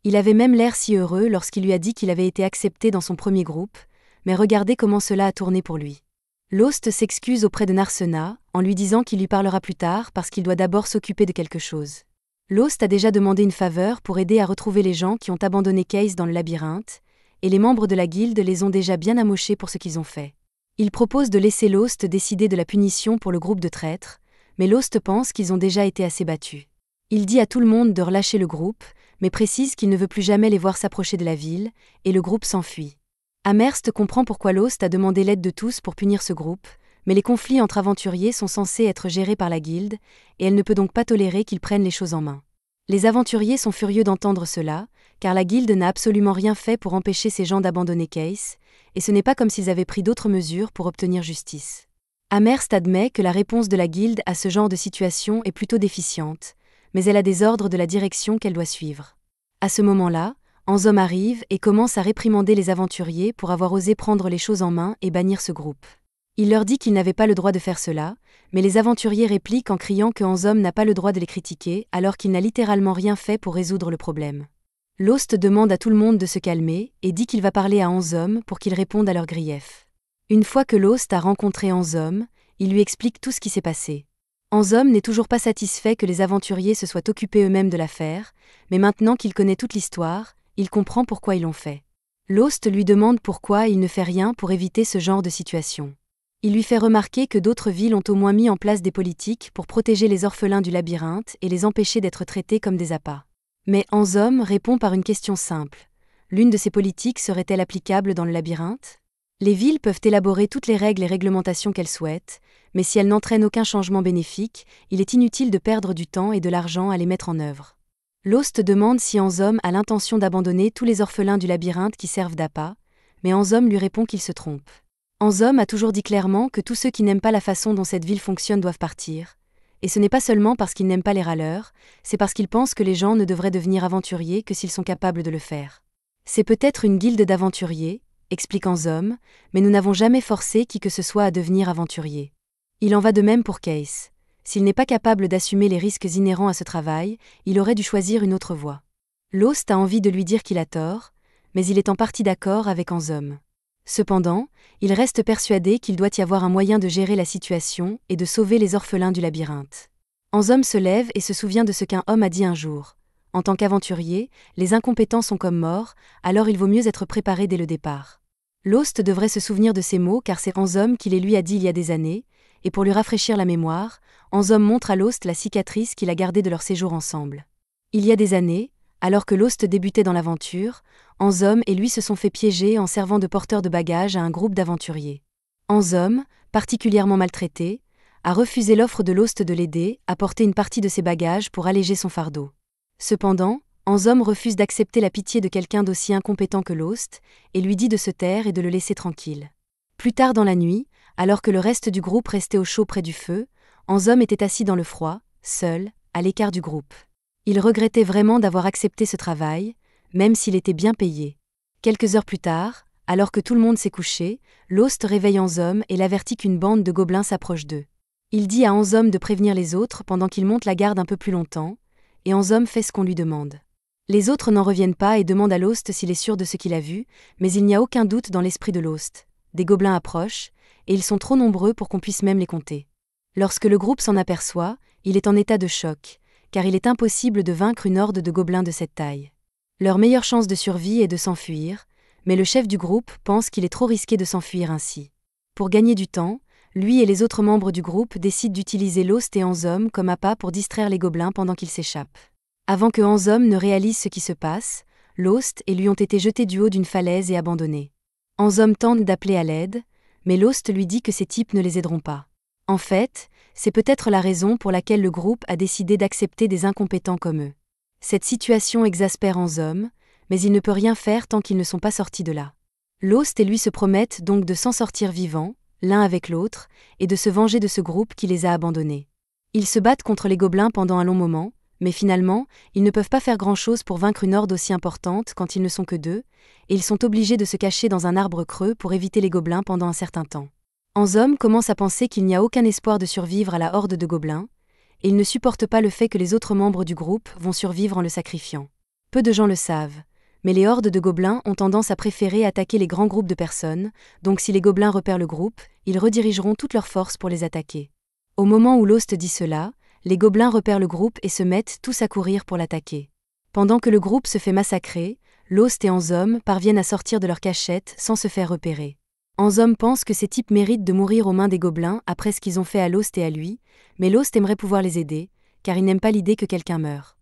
Il avait même l'air si heureux lorsqu'il lui a dit qu'il avait été accepté dans son premier groupe, mais regardez comment cela a tourné pour lui. Lost s'excuse auprès de Narsena, en lui disant qu'il lui parlera plus tard parce qu'il doit d'abord s'occuper de quelque chose. Lost a déjà demandé une faveur pour aider à retrouver les gens qui ont abandonné Case dans le labyrinthe, et les membres de la guilde les ont déjà bien amochés pour ce qu'ils ont fait. Il propose de laisser Lost décider de la punition pour le groupe de traîtres, mais Lost pense qu'ils ont déjà été assez battus. Il dit à tout le monde de relâcher le groupe, mais précise qu'il ne veut plus jamais les voir s'approcher de la ville, et le groupe s'enfuit. Amherst comprend pourquoi Lost a demandé l'aide de tous pour punir ce groupe, Mais les conflits entre aventuriers sont censés être gérés par la guilde, et elle ne peut donc pas tolérer qu'ils prennent les choses en main. Les aventuriers sont furieux d'entendre cela, car la guilde n'a absolument rien fait pour empêcher ces gens d'abandonner Case, et ce n'est pas comme s'ils avaient pris d'autres mesures pour obtenir justice. Amherst admet que la réponse de la guilde à ce genre de situation est plutôt déficiente, mais elle a des ordres de la direction qu'elle doit suivre. À ce moment-là, Anzom arrive et commence à réprimander les aventuriers pour avoir osé prendre les choses en main et bannir ce groupe. Il leur dit qu'ils n'avaient pas le droit de faire cela, mais les aventuriers répliquent en criant que Anzom n'a pas le droit de les critiquer alors qu'il n'a littéralement rien fait pour résoudre le problème. Lost demande à tout le monde de se calmer et dit qu'il va parler à Anzom pour qu'il réponde à leurs griefs. Une fois que Lost a rencontré Anzom, il lui explique tout ce qui s'est passé. Anzom n'est toujours pas satisfait que les aventuriers se soient occupés eux-mêmes de l'affaire, mais maintenant qu'il connaît toute l'histoire, il comprend pourquoi ils l'ont fait. Lost lui demande pourquoi il ne fait rien pour éviter ce genre de situation. Il lui fait remarquer que d'autres villes ont au moins mis en place des politiques pour protéger les orphelins du labyrinthe et les empêcher d'être traités comme des appâts. Mais Anzom répond par une question simple. L'une de ces politiques serait-elle applicable dans le labyrinthe ? Les villes peuvent élaborer toutes les règles et réglementations qu'elles souhaitent, mais si elles n'entraînent aucun changement bénéfique, il est inutile de perdre du temps et de l'argent à les mettre en œuvre. Lost demande si Anzom a l'intention d'abandonner tous les orphelins du labyrinthe qui servent d'appât, mais Anzom lui répond qu'il se trompe. Anzom a toujours dit clairement que tous ceux qui n'aiment pas la façon dont cette ville fonctionne doivent partir. Et ce n'est pas seulement parce qu'il n'aime pas les râleurs, c'est parce qu'il pense que les gens ne devraient devenir aventuriers que s'ils sont capables de le faire. C'est peut-être une guilde d'aventuriers, explique Anzom, mais nous n'avons jamais forcé qui que ce soit à devenir aventurier. Il en va de même pour Case. S'il n'est pas capable d'assumer les risques inhérents à ce travail, il aurait dû choisir une autre voie. Lost a envie de lui dire qu'il a tort, mais il est en partie d'accord avec Anzom. Cependant, il reste persuadé qu'il doit y avoir un moyen de gérer la situation et de sauver les orphelins du labyrinthe. Anzom se lève et se souvient de ce qu'un homme a dit un jour. En tant qu'aventurier, les incompétents sont comme morts, alors il vaut mieux être préparé dès le départ. Lost devrait se souvenir de ces mots car c'est Anzom qui les lui a dit il y a des années, et pour lui rafraîchir la mémoire, Anzom montre à Lost la cicatrice qu'il a gardée de leur séjour ensemble. Il y a des années, alors que Lost débutait dans l'aventure, Anzom et lui se sont fait piéger en servant de porteur de bagages à un groupe d'aventuriers. Anzom, particulièrement maltraité, a refusé l'offre de Lost de l'aider à porter une partie de ses bagages pour alléger son fardeau. Cependant, Anzom refuse d'accepter la pitié de quelqu'un d'aussi incompétent que Lost et lui dit de se taire et de le laisser tranquille. Plus tard dans la nuit, alors que le reste du groupe restait au chaud près du feu, Anzom était assis dans le froid, seul, à l'écart du groupe. Il regrettait vraiment d'avoir accepté ce travail, même s'il était bien payé. Quelques heures plus tard, alors que tout le monde s'est couché, Lost réveille Anzom et l'avertit qu'une bande de gobelins s'approche d'eux. Il dit à Anzom de prévenir les autres pendant qu'il monte la garde un peu plus longtemps, et Anzom fait ce qu'on lui demande. Les autres n'en reviennent pas et demandent à Lost s'il est sûr de ce qu'il a vu, mais il n'y a aucun doute dans l'esprit de Lost. Des gobelins approchent, et ils sont trop nombreux pour qu'on puisse même les compter. Lorsque le groupe s'en aperçoit, il est en état de choc, car il est impossible de vaincre une horde de gobelins de cette taille. Leur meilleure chance de survie est de s'enfuir, mais le chef du groupe pense qu'il est trop risqué de s'enfuir ainsi. Pour gagner du temps, lui et les autres membres du groupe décident d'utiliser Lost et Anzom comme appât pour distraire les gobelins pendant qu'ils s'échappent. Avant que Anzom ne réalise ce qui se passe, Lost et lui ont été jetés du haut d'une falaise et abandonnés. Anzom tente d'appeler à l'aide, mais Lost lui dit que ces types ne les aideront pas. En fait, c'est peut-être la raison pour laquelle le groupe a décidé d'accepter des incompétents comme eux. Cette situation exaspère Anzom, mais il ne peut rien faire tant qu'ils ne sont pas sortis de là. Lost et lui se promettent donc de s'en sortir vivants, l'un avec l'autre, et de se venger de ce groupe qui les a abandonnés. Ils se battent contre les gobelins pendant un long moment, mais finalement, ils ne peuvent pas faire grand-chose pour vaincre une horde aussi importante quand ils ne sont que deux, et ils sont obligés de se cacher dans un arbre creux pour éviter les gobelins pendant un certain temps. Anzom commence à penser qu'il n'y a aucun espoir de survivre à la horde de gobelins, et il ne supporte pas le fait que les autres membres du groupe vont survivre en le sacrifiant. Peu de gens le savent, mais les hordes de gobelins ont tendance à préférer attaquer les grands groupes de personnes, donc si les gobelins repèrent le groupe, ils redirigeront toutes leurs forces pour les attaquer. Au moment où Lost dit cela, les gobelins repèrent le groupe et se mettent tous à courir pour l'attaquer. Pendant que le groupe se fait massacrer, Lost et Anzom parviennent à sortir de leur cachette sans se faire repérer. Anzom pense que ces types méritent de mourir aux mains des gobelins après ce qu'ils ont fait à Lost et à lui, mais Lost aimerait pouvoir les aider, car il n'aime pas l'idée que quelqu'un meure.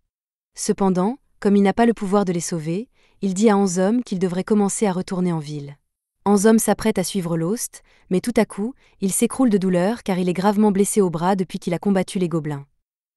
Cependant, comme il n'a pas le pouvoir de les sauver, il dit à Anzom qu'il devrait commencer à retourner en ville. Anzom s'apprête à suivre Lost, mais tout à coup, il s'écroule de douleur car il est gravement blessé au bras depuis qu'il a combattu les gobelins.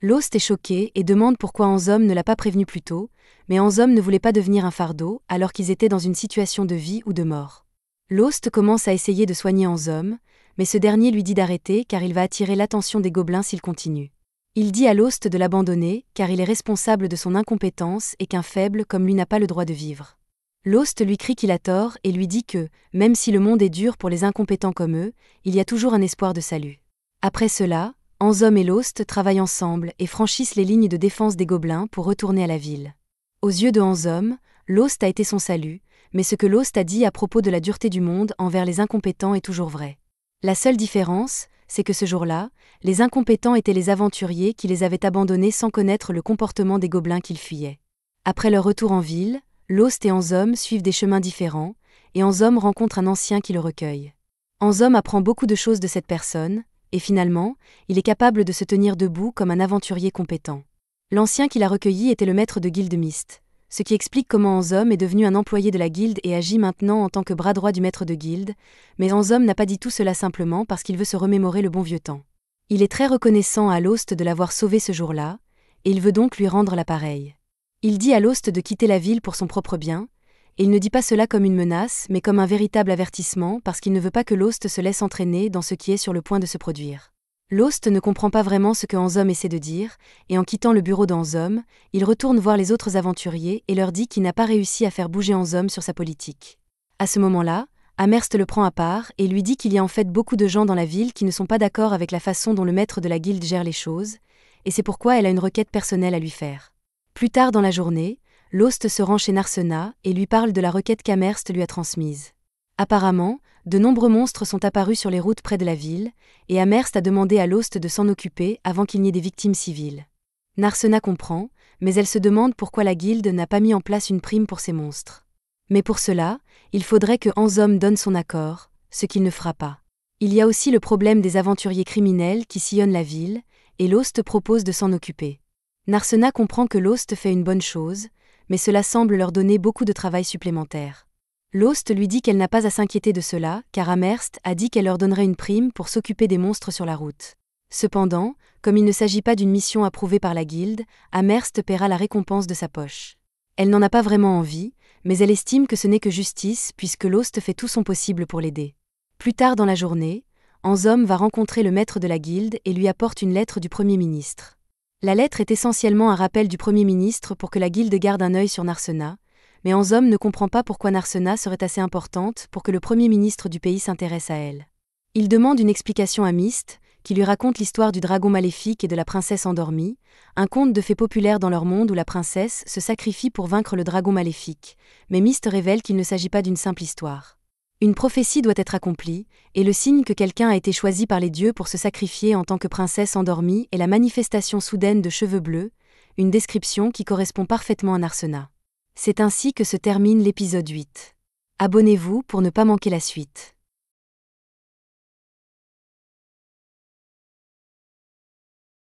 Lost est choqué et demande pourquoi Anzom ne l'a pas prévenu plus tôt, mais Anzom ne voulait pas devenir un fardeau alors qu'ils étaient dans une situation de vie ou de mort. Lost commence à essayer de soigner Anzom, mais ce dernier lui dit d'arrêter car il va attirer l'attention des gobelins s'il continue. Il dit à Lost de l'abandonner car il est responsable de son incompétence et qu'un faible comme lui n'a pas le droit de vivre. Lost lui crie qu'il a tort et lui dit que, même si le monde est dur pour les incompétents comme eux, il y a toujours un espoir de salut. Après cela, Anzom et Lost travaillent ensemble et franchissent les lignes de défense des gobelins pour retourner à la ville. Aux yeux de Anzom, Lost a été son salut, mais ce que Lost a dit à propos de la dureté du monde envers les incompétents est toujours vrai. La seule différence, c'est que ce jour-là, les incompétents étaient les aventuriers qui les avaient abandonnés sans connaître le comportement des gobelins qu'ils fuyaient. Après leur retour en ville, Lost et Anzom suivent des chemins différents, et Anzom rencontre un ancien qui le recueille. Anzom apprend beaucoup de choses de cette personne, et finalement, il est capable de se tenir debout comme un aventurier compétent. L'ancien qui l'a recueilli était le maître de Guilde Mist, ce qui explique comment Anzom est devenu un employé de la guilde et agit maintenant en tant que bras droit du maître de guilde, mais Anzom n'a pas dit tout cela simplement parce qu'il veut se remémorer le bon vieux temps. Il est très reconnaissant à Lost de l'avoir sauvé ce jour-là, et il veut donc lui rendre l'appareil. Il dit à Lost de quitter la ville pour son propre bien, et il ne dit pas cela comme une menace, mais comme un véritable avertissement parce qu'il ne veut pas que Lost se laisse entraîner dans ce qui est sur le point de se produire. Lost ne comprend pas vraiment ce que Anzom essaie de dire, et en quittant le bureau d'Anzom, il retourne voir les autres aventuriers et leur dit qu'il n'a pas réussi à faire bouger Anzom sur sa politique. À ce moment-là, Amherst le prend à part et lui dit qu'il y a en fait beaucoup de gens dans la ville qui ne sont pas d'accord avec la façon dont le maître de la guilde gère les choses, et c'est pourquoi elle a une requête personnelle à lui faire. Plus tard dans la journée, Lost se rend chez Narsena et lui parle de la requête qu'Amherst lui a transmise. Apparemment, de nombreux monstres sont apparus sur les routes près de la ville, et Amherst a demandé à Lost de s'en occuper avant qu'il n'y ait des victimes civiles. Narsena comprend, mais elle se demande pourquoi la guilde n'a pas mis en place une prime pour ces monstres. Mais pour cela, il faudrait que Anzom donne son accord, ce qu'il ne fera pas. Il y a aussi le problème des aventuriers criminels qui sillonnent la ville, et Lost propose de s'en occuper. Narsena comprend que Lost fait une bonne chose, mais cela semble leur donner beaucoup de travail supplémentaire. Lost lui dit qu'elle n'a pas à s'inquiéter de cela, car Amherst a dit qu'elle leur donnerait une prime pour s'occuper des monstres sur la route. Cependant, comme il ne s'agit pas d'une mission approuvée par la guilde, Amherst paiera la récompense de sa poche. Elle n'en a pas vraiment envie, mais elle estime que ce n'est que justice puisque Lost fait tout son possible pour l'aider. Plus tard dans la journée, Anzom va rencontrer le maître de la guilde et lui apporte une lettre du Premier ministre. La lettre est essentiellement un rappel du Premier ministre pour que la guilde garde un œil sur Narsena, mais Anzom ne comprend pas pourquoi Narsena serait assez importante pour que le Premier ministre du pays s'intéresse à elle. Il demande une explication à Mist, qui lui raconte l'histoire du dragon maléfique et de la princesse endormie, un conte de fées populaire dans leur monde où la princesse se sacrifie pour vaincre le dragon maléfique, mais Mist révèle qu'il ne s'agit pas d'une simple histoire. Une prophétie doit être accomplie, et le signe que quelqu'un a été choisi par les dieux pour se sacrifier en tant que princesse endormie est la manifestation soudaine de cheveux bleus, une description qui correspond parfaitement à Narsena. C'est ainsi que se termine l'épisode 8. Abonnez-vous pour ne pas manquer la suite.